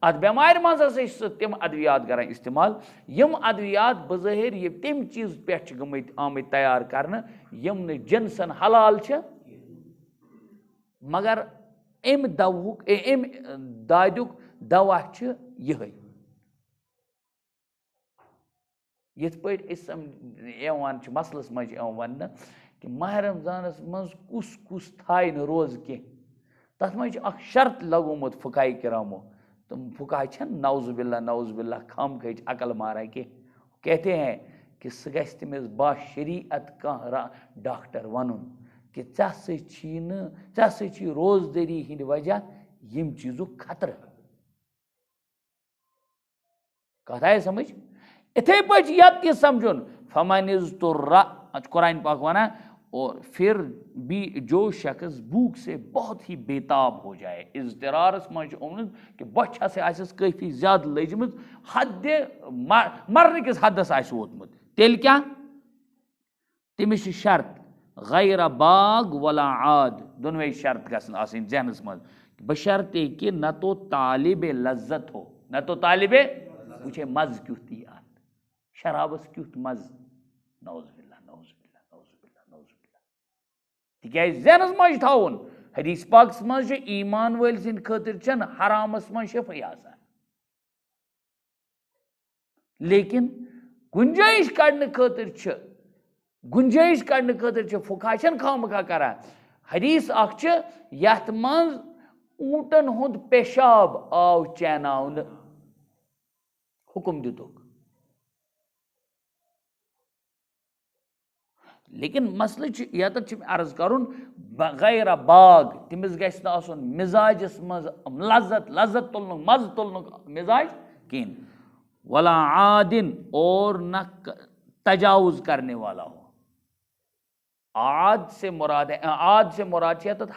अत बेमार मज हसा तम अद्वियात कर इस्तेमाल यम अद्वियात बज़ाहिर ये तम चीज पे गमत आमत तैयार कर यम न जिनसन हलाल मगर अम दवुक अम दादुक दवा यह यथ पे मसलस मज वन कि माह रमजानस मज कुस कुस थाय न रोज कह तथ मज शर्त लगोमुत फुकाई किरामो तुम फुका नौजुबिल्ला खम खच अकल मारा के कहते हैं कि सह गस तमिस बा शरीयत कह डॉक्टर वन कि चे रोजदारी हंद वजह यम चीजु खतर कथ आय समझ इथे पे यह समझुन फमन इज़्तुर्रा कुरान पाक वना और फिर भी जो शख्स भूख से बहुत ही बेताब हो जाए इज़्तिरारस मज कि बच आसिस काफ़ी ज्यादा लजम हद मरने किस हदस वोतमुत तेल क्या तमिस शर्त गैर बाग वला आद दोनवे शर्त गसन जहनस मज बशर्ते कि न तो तालिब लज्जत हो न तो तालिब वुचे मज क्युत शराबस क्युत मज नौजुबिल्ला नौजुबिल्ला नौजुबिल्ला नौजुबिल्ला तिकाज ज़हनस मज थाउन हदीस पाकस मज ईमान वल सिंद खतिर छन हरामस मज शफी आसान लेकिन गुंजाइश कड़ने खतिर फुका खामखा करान हदीस अख यथ मज ऊंटन हुंद पेशाब आव चैनावन हुक्म दितुक लेकिन मसले यत अर्ज करुन गैर बाग तमिस गस मिजाजस मज लज्जत तुलनुक मज तुलनुक मिजाज कहें वला आदिन और न तजावुज करने वाला हो आद से मुराद है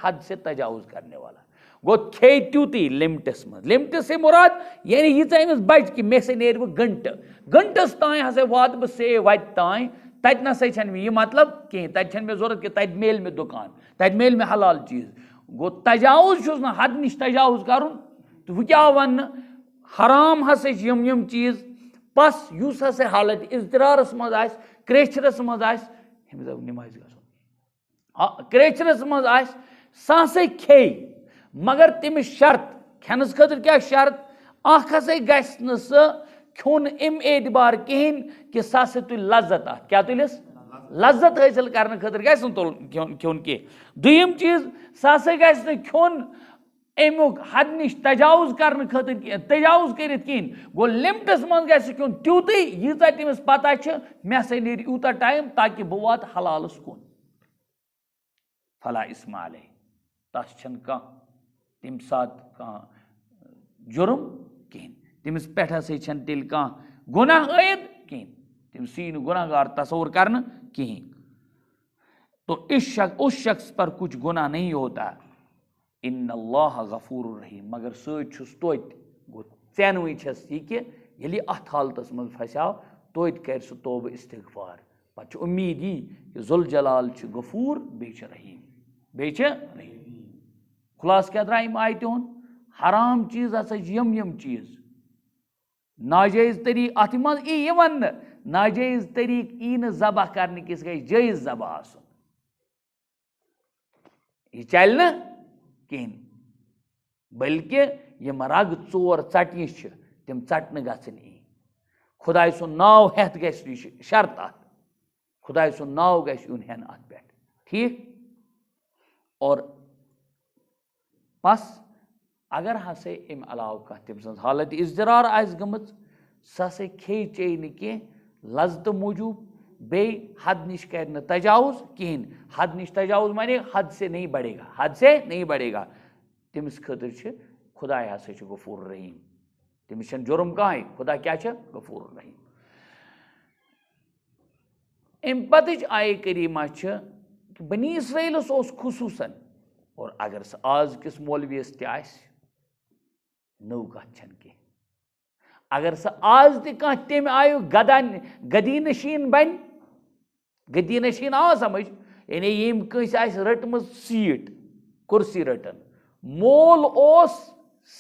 हद से तजावुज करने वाला गो खे त्यूती लिमिटस लिमिटस से मुराद यानी यीच बच कि मे से नेर गंटस तान हसा वात बह से वत तान तत नसा यह मतलब कहें तत मे जरूरत कि तत मेल में दुकान तत मेल में हलाल चीज गो तजावुज हद निश तजावुज कर तो वह क्या वन हराम हसा यम चीज पस युस हसा हालत इज़्तिरारस मज आस क्रेचरस मज आस नमाज गो क्रेचरस मज आस सह हसा खे मगर तमिस शर्त खेनस खतर क्या शर्त अख हसा गस न सह खोन अम एतबार कहें कि सह हसा तुल लज्जत अत क्या तुलिस लज्जत हासिल करने खतर गस खोन कह दुयम चीज सह हसा गस न खोन अमुक हद निश तजावुज करने खतर तजावुज कर गो लिमिटस मज गस खोन त्यूत यीचा तमिस पता मे हसा नीर यूता टाइम ताकि बह वात हलालस कुन फला इस्मा अलैह तस छन तम सात जुर्म कहें तमिस पे हसा तेल गुनाह आयद कहें तमिस सी गुनाहगार तस्वुर करना कहें तो उस शख्स पर कुछ गुनाह नहीं होता इन्नल्लाह गफूर रहीम मगर सच गो चैनवे छस यह कि ये अत हालतस मज फसाव तोत कर सह तौबह इस्तिगफार पे उम्मीद यी कि जुल जलाल गफूर बे रहीम रहीम खुलास क्या द्राय आयत हराम चीज हसा यम चीज नाजायज तरीक अत मज यी वन नाजायज तरीक यी न ज़बह करने किस गई जायज ज़बह आसन यह चल न कहें बल्कि यम रग चोर चटन तम चटन गन खुदाय सुन नाव हेत गि शर्त अत खुदाय सुन नाव गुन हेन अत पे ठीक और बस अगर हसा अम अलाव तम सज हालत इज़्तिरार आस गमत सह हसा खे चे न लज्जत मूजूब बे हद निश कर न तजावुज कहें हद निश तजावुज माने हद से नहीं बढ़ेगा तमिस खतर खुदाय हसा गफूर रहीम तमिस जुर्म कह खुदा क्या गफूर रहीम अम पत आय करीमा कि बनी इसराइलस खुसूसन और अगर सह आज किस मौलवियस नौ कत कह अगर सह आज तम आयु गदी नशीन बन गदी नशीन आवा समझ यानी यम कंस रटम सीट कुर्सी रटन मोल ओस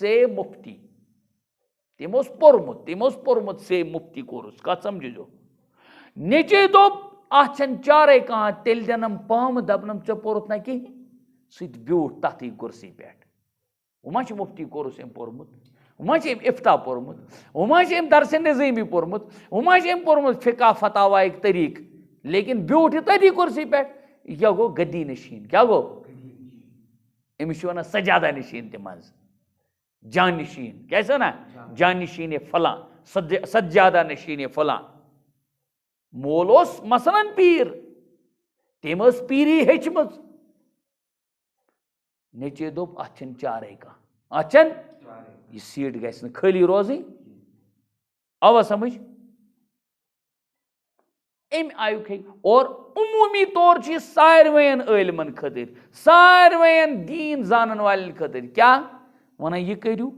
से मुफ्ती तम पोर्मुत से मुफ्ती कोर्स कत समझो नेचे दोप अत चारे कह तेल दिनम पाम दपनम ऐ पोरुत ना कहें सह ब्यूठ तथ कुर्सी पे वह मुफ्ती कोर्स अम पोर्मुत वह इफ्ता पोर्मुत वह दरस निज़ामी पोर्मुत वह पोर्मुत फिका फतावा तरीक लेकिन ब्यूठ तथी कुर्सी पे यह गो गद्दी नशीन क्या गो अमिस वन सजादा नशीन तम जान नशीन क्या ना जान नशीन फलां सज्जादा नशीन फलां मोल मसलन पीर तम पीरी हेचम नेचे दोप अत चारे कह अत यह सीट गि खाली रोज आवा समझ अम आयुक और उमूमी तौर सारवेन इलमन खतर सारवेन दीन जानन वाले खतर क्या वन यह करू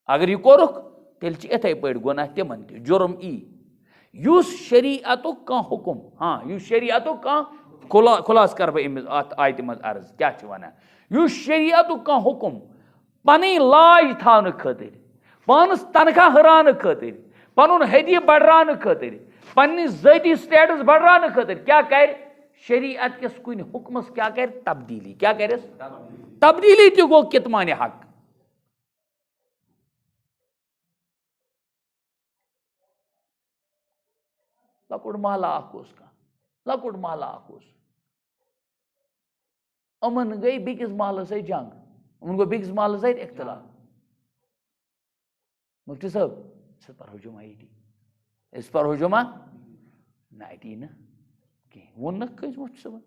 अगर यह कोरुक तेल इथे पे गुनाह तिमन त जुर्म युस शरीअतुक कह हुकुम हाँ युस शरीअतुक कह खुलास कर बह अत आयत मज अर्ज क्या वन युस शरीअतुक कह हुकुम पन लाज थावन खतर पानस तनख्वाह हरान खतर पन हदिय बढ़ान खतर पन्निस ज़ाती स्टेटस बढ़ान खतर क्या कर शरीयत किस कुन हुक्मस क्या कर तब्दीली, क्या कर तब्दीली तो गो कितमान हक। लकुट महला लकुट महला अमन गई बिकिस महल सत जंग, उन गो बिकिस महल सत इख्तिलाफ। मुफ्ती साहब पढ़ो जुमा ये इस पढ़ो जुमा ना ये ना कह वो न कस मुफ्ती साहब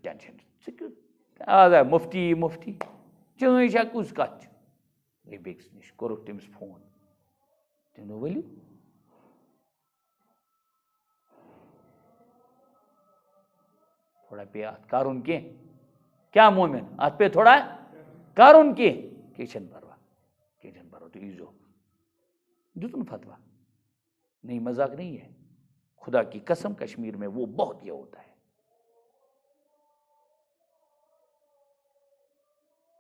टेंशन आ मुफ्ती मुफ्ती चें कुछ कत गई बिकिस नश कोर तमिस फोन तम दो वलियो थोड़ा पे अत करुन क्या मोमिन अत पे थोड़ा करुन कह परवा तो ईजो दुतन फतवा नहीं, मजाक नहीं है, खुदा की कसम कश्मीर में वो बहुत ये होता है।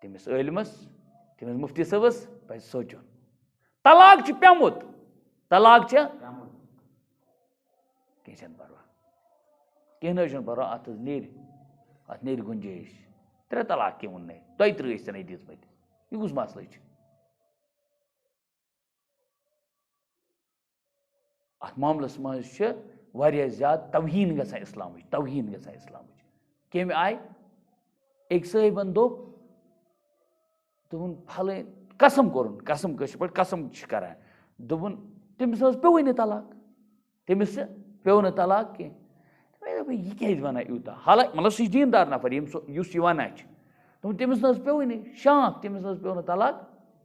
तमिस इलमस तमिस मुफ्ती सबस पे सोचुन तलाक पेमुत तलाक कह परवा कह परवा अत नेर गुंजाइश 3 तलाक कह वो तुम 3 दित यह कुछ मसल अत मामलस मज ज्यादा तवहीन गसान इस्लाम कम आय एक साहिबन दोपन फल कसम कोरन कसम कश पे कसम करान दोपन तमिस पे न तलाक तमिस पे न तलाक कह यह क्या वन यूत हालांकि मतलब सह दीनदार नफर युस वन तमिस पे न शाख तमिस पे न तलाक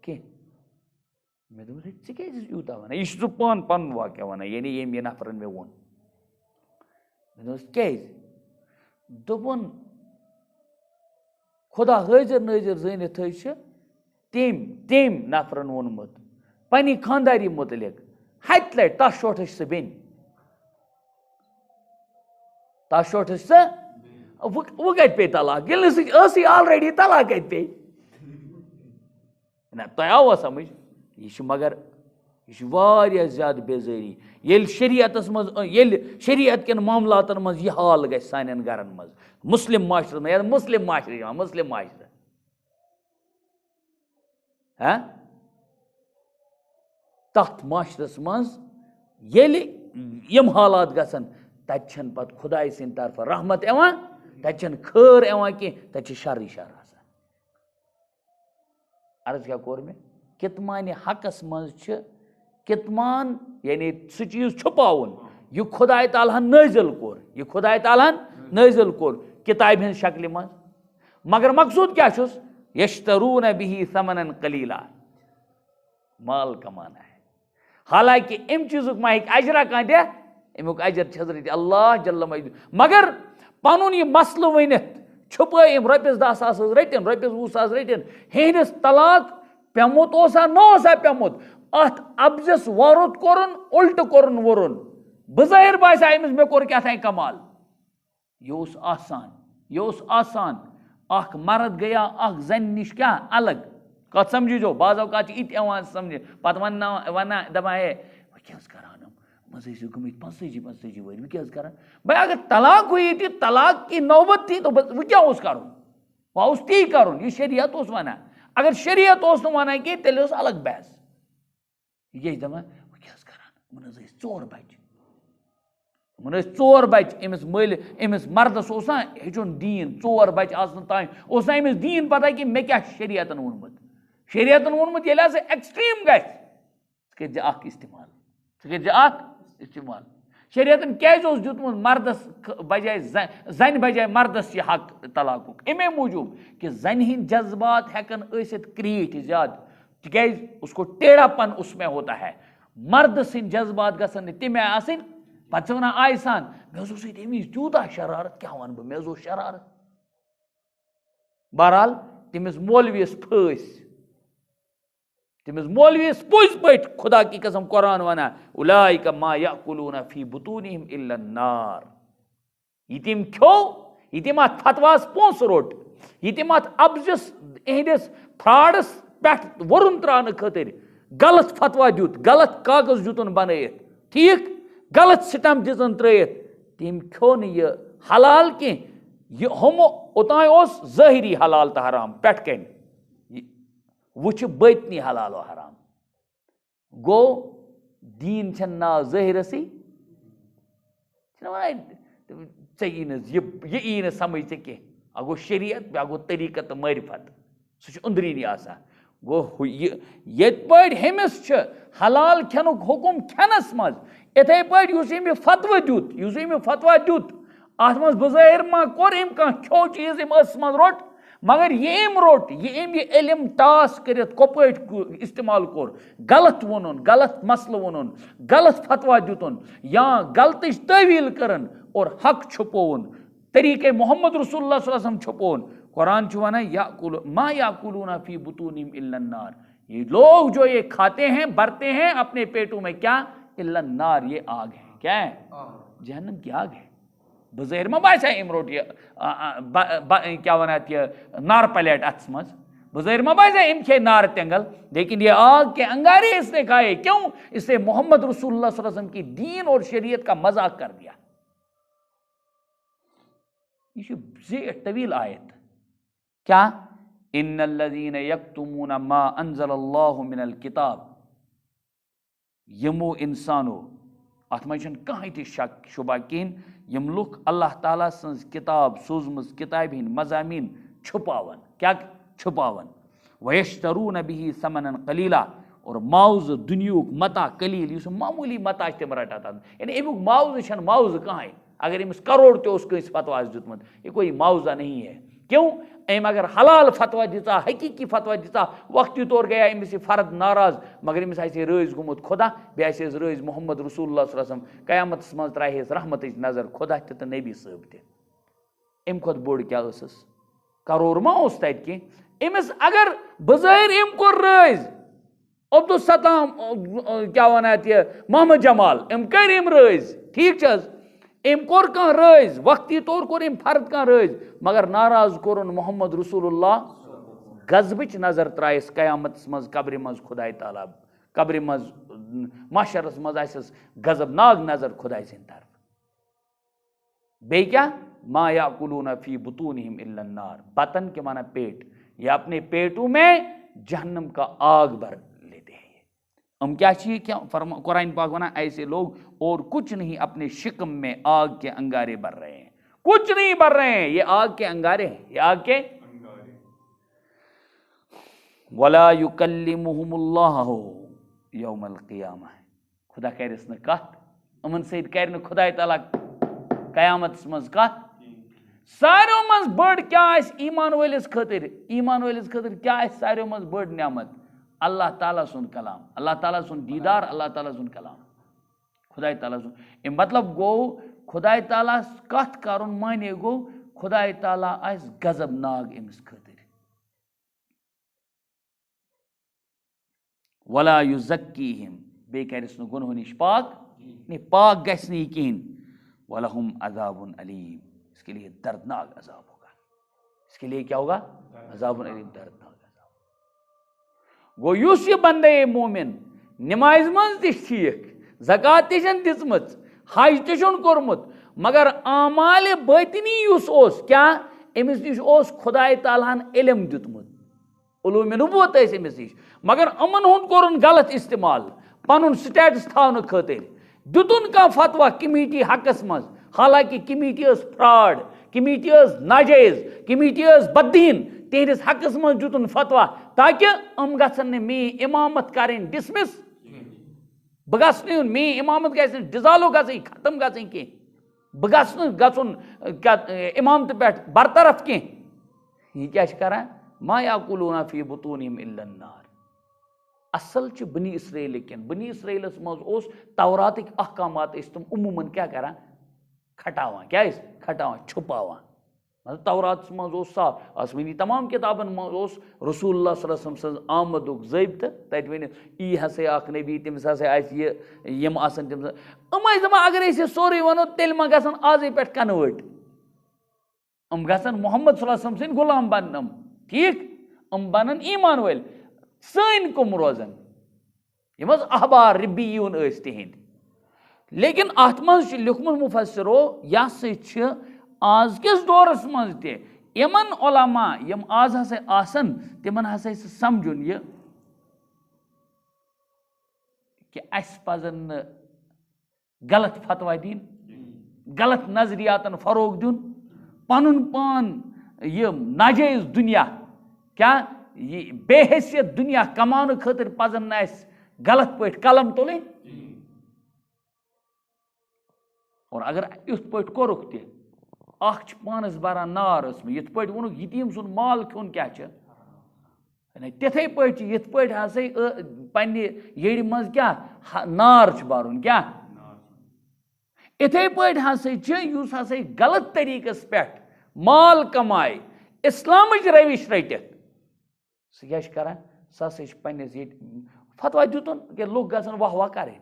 कह मे यूत वन यह पान पन वाक़ वन यानी ये नफरन मे वो क्या दोपन खुदा हाजिर नाजिर जानित तम नफरन वोनमुत पन्नी खानदारी मुतलिक हत लट तस शोट सह बेन तस शोट वो कत पे तलाक ये ऑलरेडी तलाक कत पे ना तुम आवा समझ यह मगर यह ज्यादा बेजारी ये शरीयत कन मामलातन मज यह हाल ग सान गरन मज मुस्लिम माशर या मुस्लिम माशर हाँ तथ माशरस मज यम हालात गसन तन पत खुदाई सिंद तरफ रहमत तन खैर कह तत शर अर्ज क्या कोर मे कितमान हकस मज कितमान यानी सह चीज छुपावन यह खुदाई ताला नाजिल कोर किताब हंद शक्ल मज मगर मकसूद क्या यश्तरून बिही समनन कलीला माल कमाना है। हालांकि अम चीज़ मा अजरा कह दे अमुक अजर छजर अल्लाह जल्ल मजद मगर पनुन यह मसल वनित छुपाई रॉपिस 10,000 रटन रॉपिस 20,000 रटन हेनिस तलाक पेमुत ना पेमुत अत अब्जस वरुत कोरन उल्ट कोरन वरुन बज़ाहिर बासा अमिस मे कोर क्या कमाल यह आसान अख मर्द गया अख जन निश क्या अलग कत समझो बाज़ औकात इत समझ पत वना दपा है वह क्या करान मज गमित 45 वरी वह क्या करान भाई अगर तलाक हुई थी तलाक की नौबत थी तो वह क्या करुन वह ती करुन यह शरीयत वना अगर शरीयत वन कह तेल अलग बहस ये दपा वह क्या करान 4 बच 4 बच अमिस मल अमिस मर्दस हेचुन दीन 4 बच आसन तान अमिस दीन पता कि मे क्या शरीयतन वोनमुत ये एक्सट्रीम गख इस्तेमाल शरीयतन क्या दुतमुत मर्दस बजाय जन बजाय मर्दस यह हक तलाक अमे मूजूब कि जन हिंद जज्बात हेकन क्रीट ज्यादा तिकाज उसको टेढ़ापन उसमें होता है मर्द सिंद जज्बात गसन तमें आसन पे वन आय सान मे तूता शरारत क्या वन बह मे शरारत बहरहाल तमिस मौलवीस फस तमिस मौलवीस पुज पे खुदा की कसम कुरान वना उलाइका मा याकुलूना फी बुतूनिहिम इल्ला नार यह तम खो यह तम अत फतवास पोंस रोट यह तम अत अब्जस एहदिस फ्रॉडस पे वरुन त्रान खतर गलत फतवा दुत गलत कागज दुतन बनत ठीक गलत स्टम्प दिजन त्रयित तम खो यह हलाल के हम ओतान ओस ज़ाहिरी हलाल तो हराम पेट कन वुच बतनी हलाल व हराम गो दीन छन नाव ज़ाहिरसी ये यी न समझ चे गो शरीयत बे गो तरीकत मारिफत सह अंदरीनी आसा गो ये हमिस हलाल खेनुक हुकुम खेनस मज इथे पे फतवा दुत अत मज बज़ाहिर मा कोर अम कह खो चीज मज रोट मगर ये रोट ये इलम टास कर कपट इस्तेमाल कोर गलत वोन गलत मसल वोन गलत फतवा दुतन या गलत तवील करन और हक छुपोन तरीके मोहम्मद रसूलुल्लाह सल्लल्लाहु अलैहि वसल्लम छुपोन कुरान वन मा याकुलूना फी बुतूनिहिम इल्ला नार ये लोग जो ये खाते हैं भरते हैं अपने पेटों में क्या इल्ला नार ये आग है क्या है जहन्नम की आग है बज़ाहिर मा बासा अम रोट क्या वन नार प्लेट अथस मज बज़ाहिर मा बासा अम खे नार तेंगल लेकिन ये आग के अंगारे इसने खाए क्यों इससे मोहम्मद रसूलुल्लाह सल्लल्लाहु अलैहि वसल्लम की दीन और शरीयत का मजाक कर दिया ये तवील आयत क्या इन्नल्लज़ीन यक्तुमून मा अंज़लल्लाहु मिनल किताब यमो इंसानो अत मज कहीं ति शक शुबा कहें यम लुक अल्लाह ताला सज किताब सोजम किताब हिंद मजामीन छुपावन क्या छुपावन वयश्तरून बिही समनन कलीला और माउज दुनियुक मता कलील इस मामूली मता तम रटान यानी अमुक माउज माउज कहें अगर अमिस करोड़ तो कंस फतवा दुतमुत ये कोई मुआवजा नहीं है क्यों अम अगर हलाल फतवा दिता हकीकी फतवा दिता वक्ती तौर गया अमिस फर्द नाराज मगर अमिस रज गुमुत खुदा बे रज मोहम्मद रसूलुल्लाह सल्लल्लाहु अलैहि वसल्लम कयामत मज त्राहेस रहमत नजर खुदा तो नबी साहब तम खुद बोड़ क्या करोड़ मा तत कह अमिस अगर बज़ाहिर अम कोर रज अब्दुल सत्ताम क्या वन मोहम्मद जमाल अम कर रज ठीक अम कोर कह रज वक्ती तौर कोर अम फर्द कह रज मगर नाराज कोर मोहम्मद रसूलुल्लाह गजबच नजर त्रायस कयामत मज कब्र मज खुदाई ताला कब्र मज माशरस मज आसस गजबनाक नजर खुदाई सिंद तरफ बे क्या मा याकुलूना फी बुतूनिहिम इल्ला नार बतन के माना पेट या अपने पेटों में जहन्नम का आग भर लेते हैं हम क्या चाहिए क्या कुरान पाक बना ऐसे लोग और कुछ नहीं अपने शिकम में आग के अंगारे भर रहे हैं कुछ नहीं भर रहे हैं ये आग के अंगारे हैं ये आग के वला युकल्लिमुहुमुल्लाहु यौमल क़ियामह खुदा कह रहे कत अमन सहित कर खुदा ताला कयामत मज कत सारों मज बड़ क्या ईमान वालिस खतर क्या सारों मज बड़ नियामत अल्लाह ताला सुन कलाम अल्लाह ताला सुन दीदार अल्लाह ताला सुन कलाम खुदा ताला सुन मतलब गो खुदा ताला कत कर माने गो खुदा ताला आस गजबनाक अमिस खतर वला युज़क्कीहिम बे करस न गुनह निश पाक नहीं पाक गस नहीं कहीं वलहुम अज़ाबुन अलीम इसके लिए दर्दनाक अजाब होगा इसके लिए क्या होगा अज़ाबुन अलीम दर्दनाक अजाब गो युस ये बंदे मोमिन नमाज मज ठीक ज़कात दिसमत हज तोर्मुत मगर आमाल बातिनी युस क्या अमिस निश खुदा तालाहन इल्म दितमुत उलूम नबूवत अमिस निश मगर अमन हुंद कोरन गलत इस्तेमाल पनुन स्टेटस थावन खतर दुतुन का फतवा कमेटी हकस मज हालांकि कमेटी फ्रॉड कमेटी नाजायज कमेटी बददीन तेहरिस हकस मज दुतुन फतवा ताकि हम गसन मे इमामत करें डिसमिस बह गसन मे इमामत गई डिजालो गई खत्म गई कह बह गसन क्या इमामत पे बरतरफ कह यह क्या कर मा याकुलूना फी बुतूनिहिम इल्ला अन्नार असल बनी इसराइल बनी इसराइलस मज तौरात अहकामात तुम उमूमन क्या कर खटावान क्या खटावान छुपावान मतलब तौरात मज साफ आसमानी तमाम किताबन मज रसूलुल्लाह सल्लल्लाहु अलैहि वसल्लम आमदुक ज़ाबित तत वन यी हसा अख नबी तमिस हसा यम आसन तमिस दपान अगर सोरे वनो तेल मा गसन आजे पे कन्वर्ट गसन मोहम्मद सल्लल्लाहु अलैहि वसल्लम सिंद गुलाम बन ठीक बनन ईमान वाल सन कुम रोजन यम अहबार रिब्बियून तिहिंद लेकिन अत मज लिखमुत मुफस्सिरो यह आज किस दौरस मज ते यमन उलमा यम आज हसा आसन तिमन हसा समझुन ये कि अस पजन न गलत फतवा दिन गलत नजरियातन फरोग दिन पनुन पान ये नाजायज दुनिया क्या ये बेहैसियत दुनिया कमान खतर पजन न अस गलत पे कलम तुल और अगर युथ पे कोरुक ते अख पानस बरान नार ये वोनुक यतीम सुन माल खोन क्या तिथे पे यथ पे हसा पन्ने येड़ मज क्या नार बारुन क्या इथे पे हसा गलत तरीकस पे माल कमाए इस्लाम रविश रटित सह क्या कर सह पन्नस ये फतवा दितुन कि लोग गसन वाह वाह करें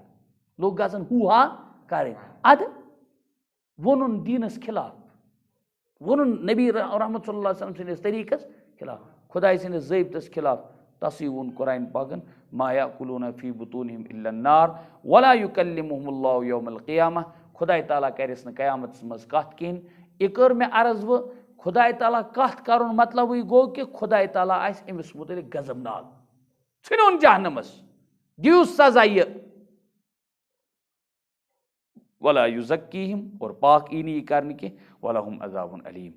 लोग गसन हू हा करें अद वोनुन दीनस खिलाफ वोनुन नबी रहमत सल्लल्लाहु अलैहि वसल्लम सन्दस तरीकस खिलाफ खुदाई सन्दस ज़ाबितस खिलाफ तसी वोन कुरान पाकन मा याकुलूना फी बुतूनिहिम इल्ला अन्नार वला युकल्लिमुहुमुल्लाहु यौमल क़ियामह खुदाई ताला करस न क़यामतस मज कथ किन ये कर मे अर्ज व खुदाई ताला कथ करुन मतलब ये गो कि खुदाई ताला आस अमिस मुतलिक गजबनाक षुन जहन्नमस दियो सजा ये वला युज़क्कीहिम और पाक ई नहीं करने के वलहुम अज़ाबुन अलीम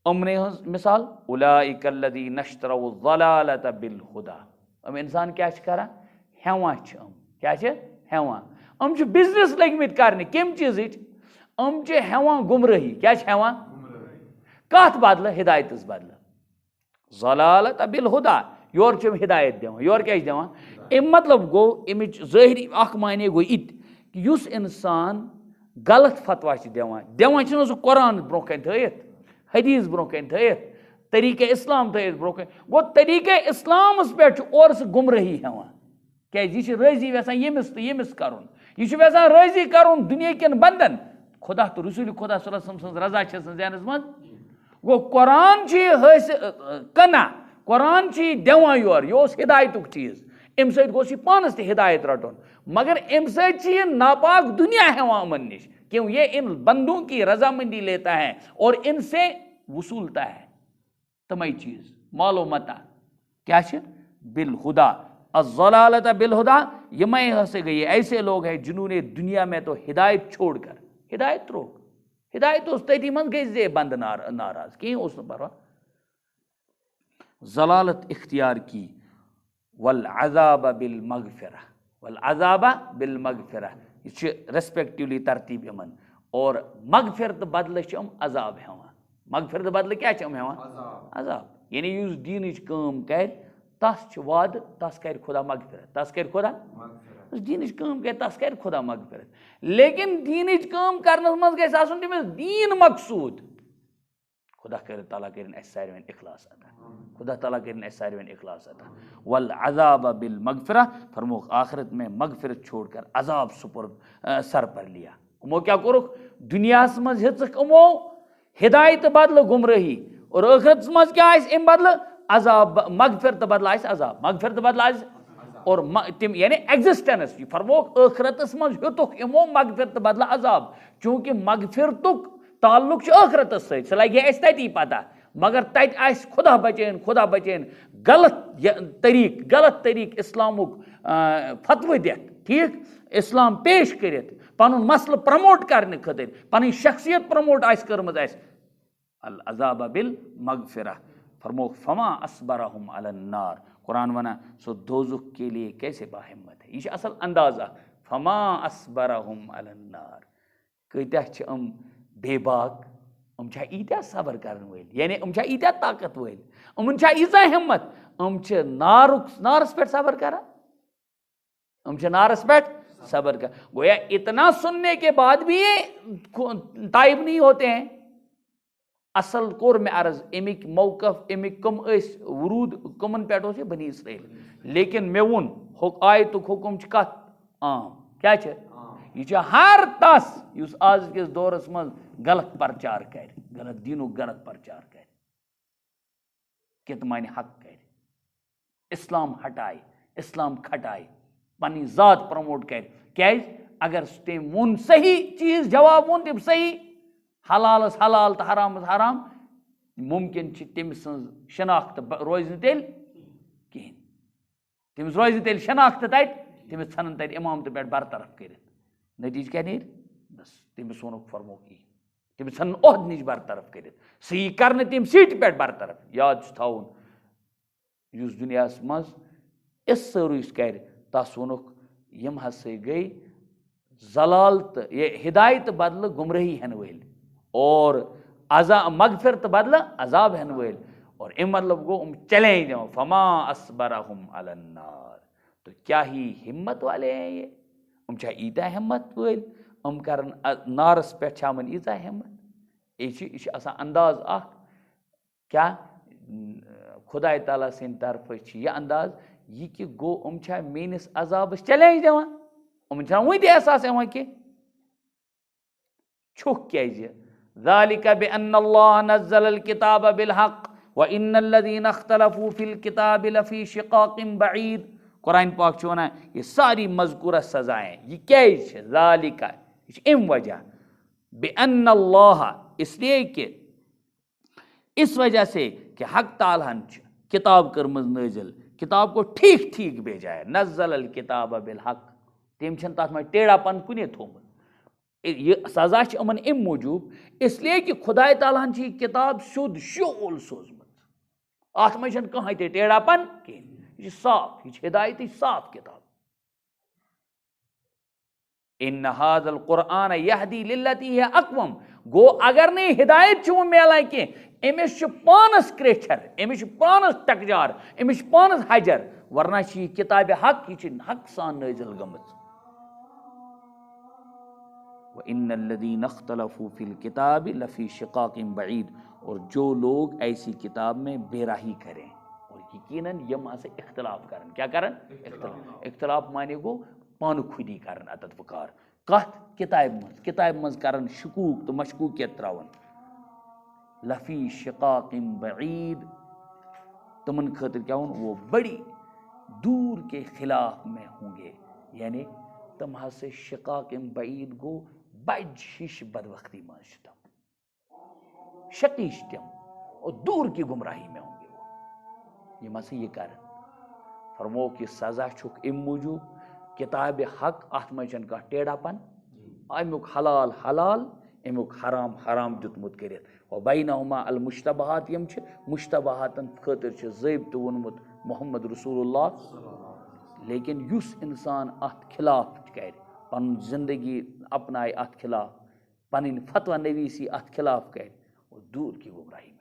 अमने मिसाल उलाइकल्लज़ीना इश्तरौ ज़लालत बिल हुदा अम इंसान क्या करा हेवान क्या हेवान बिजनेस लगमित करने कम चीज हेवान गुमराही क्या हेवान कत बदल हिदायतस बदल ज़लालत बिल हुदा योर हिदायत दिवान योर क्या दिवान अम मतलब गो अमिच ज़ाहिरी अख माने गो इत कि युस इंसान गलत फतवा दिवान सह कुरान ब्रो कन थत हदीस ब्रो कन थत तरीक़े इस्लाम थत ब्रो कन गो तरीक़े इस्लामस पे और सह गुमराही हेवान क्या यह राजी वेसान यमिस तो यमिस करुन यह वेसान राजी करुन दुनिया कन बंदन खुदा तो रसूल खुदा सल्लल्लाहु अलैहि वसल्लम रजा ज़ानस मज गो कुरान कना कुरान दिवान योर यह हिदायत चीज अम सह पानस त हिदायत रटुन मगर अम सह नापाक दुनिया हेवान अमन निश क्यों ये इन बंदों की रजामंदी लेता है और इनसे वसूलता है तमई चीज मालो मता क्या बिल हुदा अज़्ज़लालत बिल हुदा ये मैं हंसे गई ऐसे लोग हैं जिन्होंने दुनिया में तो हिदायत छोड़कर हिदायत रोक हिदायत उस तथी मन गई बंद नाराज कहीं उस पर ज़लालत इख्तियार की वल अज़ाब बिल मगफिरा यह रेस्पेक्टिवली तरतीब यमन और मगफिरत बदल अजाब हेवान मगफिरत बदल क्या हेवान अजाब यानी युस दीनच काम कर तस वाद तस कर खुदा मगफिरत तस कर खुदा दीनच काम कर तस कर खुदा मगफिरत लेकिन दीनच काम करनस मज गैस आसुन तमिस दीन मकसूद खुदा कर ताला करिन अस सारवेन इखलास अता खुदा ताला करिन अस सारवेन इखलास अता वल अज़ाब बिल मगफिरा फरमोख आखिरत में मगफिरत छोड़कर अजाब सुपुर्द सर पर लिया उमो क्या करुक दुनियास मज हिचक उमो हिदायत बदल गुमराही और आखिरत मज क्या अम बदल अजाब मगफिरत बदल अजाब मगफिरत बदल और तिम यानी एग्जिस्टेंस फरमोख आखिरतस मज हितुक इमो मगफिरत बदल अजाब चूंकि मगफिरतुक ताल्लुक आखिरतस सह लगे अस तती पता मगर तत खुदा बचेन गलत तरीक इस्लामुक फतव दित ठीक इस्लाम पेश करित पनुन मसल प्रमोट करने खतर पन शख्सियत प्रमोट कर्मज अल अज़ाब बिल मगफिरा फरमोख फमा अस्बरहुम अलन नार कुरान वना सो दोज़ुख के लिए कैसे बाहिम्मत है यह असल अंदाजा फमा अस्बरहुम अलन नार कत्या बेबाक ईत्या सबर कर यानी ईत्या ताकत वल ईजा हिम्मत नारस पे सबर कर नारस पे सबर कर गोया इतना सुनने के बाद भी ये ताइब नहीं होते हैं असल कोर में अर्ज अमिक मौकफ अमिक कम वरूद कमन पे बनी इसराइल लेकिन मे वोन आयतुक हुकुम कत आम क्या यह हर तस युस आज किस दौरस मज गलत प्रचार कर गलत दीनुक गलत प्रचार कर कितमान हक कर इस्लाम हटाए इस्लाम खटाए पनी जात प्रमोट कर क्या अगर तम वोन सही चीज जवाब वोन तम सही हलालस हलाल तो हरामस हराम मुमकिन तम सज शनाख्त रोज तेल कहें तमिस रोज तेल शनाख्त तत तमिस सन तत इमामत पे बरतरफ कर नतीज क्या नीर बस तमिस वोन फरमो यी तमिस सन ओहद नश बरतरफ कर सही कर तम सीट पे बरतरफ याद थवन उस दुनिया मज इस सर्विस कर तस वोनुक यम हसा गई जलाल तो हिदायत बदल गुमराही हन वल और मगफिरत बदल अजाब हन वल और अम मतलब गो चैलेंज दिवन फमा असबरहुम अलन्नार तो क्या ही हिम्मत वाले हैं ये ईता हिम्मत वल कर नारस पे ईजा हिम्मत यह अंदाज क्या खुदा ताला सद तरफ यह अंदाज यह कि गो मेनिस अजाबस चैलेंज दिवन वो एहसास कि छुख क्या ज़ालिका बिअन्नल्लाह नज़्ज़लल किताब बिलहक़ व इन्नल्लज़ीना इख्तलफ़ू फिल किताबि लफ़ी शिक़ाक़िन बईद कुरान पाक वन ये सारी मज़कूरा सजाएं ये क्या ज़ालिका अम वजह बिअन्नल्लाह इसलिए कि इस वजह से कि हक तालहन किताब कर्मज नाजिल किताब को ठीक ठीक भेजा है नज़्ज़लल किताब बिलहक़ तम तथ में टेढ़ापन कुने थोमुत यह सजा अमन अम मूजूब इसलिए कि खुदा तालान किताब शुद्ध शोल सोजमत अत मे कहें ते टेढ़ापन कहें यह साफ यह हिदायत साफ किताब इन हाज़ल कुरआन यहदी लिल्लती हिय अक़वम गो अगर नहीं हिदायत मिलान कह अमिस पानस क्रेचर अमिस पानस टकजार अमिस पानस हजर वरना किताब हक यह हक सान नाजिल गमत इन्नल्लज़ीना इख्तलफ़ू फिल किताबि लफ़ी शिक़ाक़िन बईद और जो लोग ऐसी किताब में बेराही करें और यकीनन यम से इख्तलाफ करें क्या करें इख्तलाफ माने गो पान खुदी करें अतत वकार कत किताब मज करें शकूक तो मशकूकियत त्रावन लफ़ी शिक़ाक़िन बईद तमन खातिर क्या वो बड़ी दूर के खिलाफ में होंगे यानी तम हसे शिक़ाक़िन बईद गो बज हिश बदबख्ती मज शकीश तम और दूर की गुमराही में होंगे वो ये मसे ये कर फरमो कि सजा छुक अम मूजूब किताब हक अत मे कह टेढ़ापन अमुक हलाल हलाल अमुक हराम हराम दुतमुत कर बैनहुमा अल मुश्तबहात यम मुश्तबहातन खातिर ज़ाबित वोनमुत मोहम्मद रसूलुल्लाह लेकिन युस इंसान अत खिलाफ कर पन जिंदगी अपनाए अत खिलाफ पन फतवा नवीसी अत खिलाफ कर और दूर की गुमराही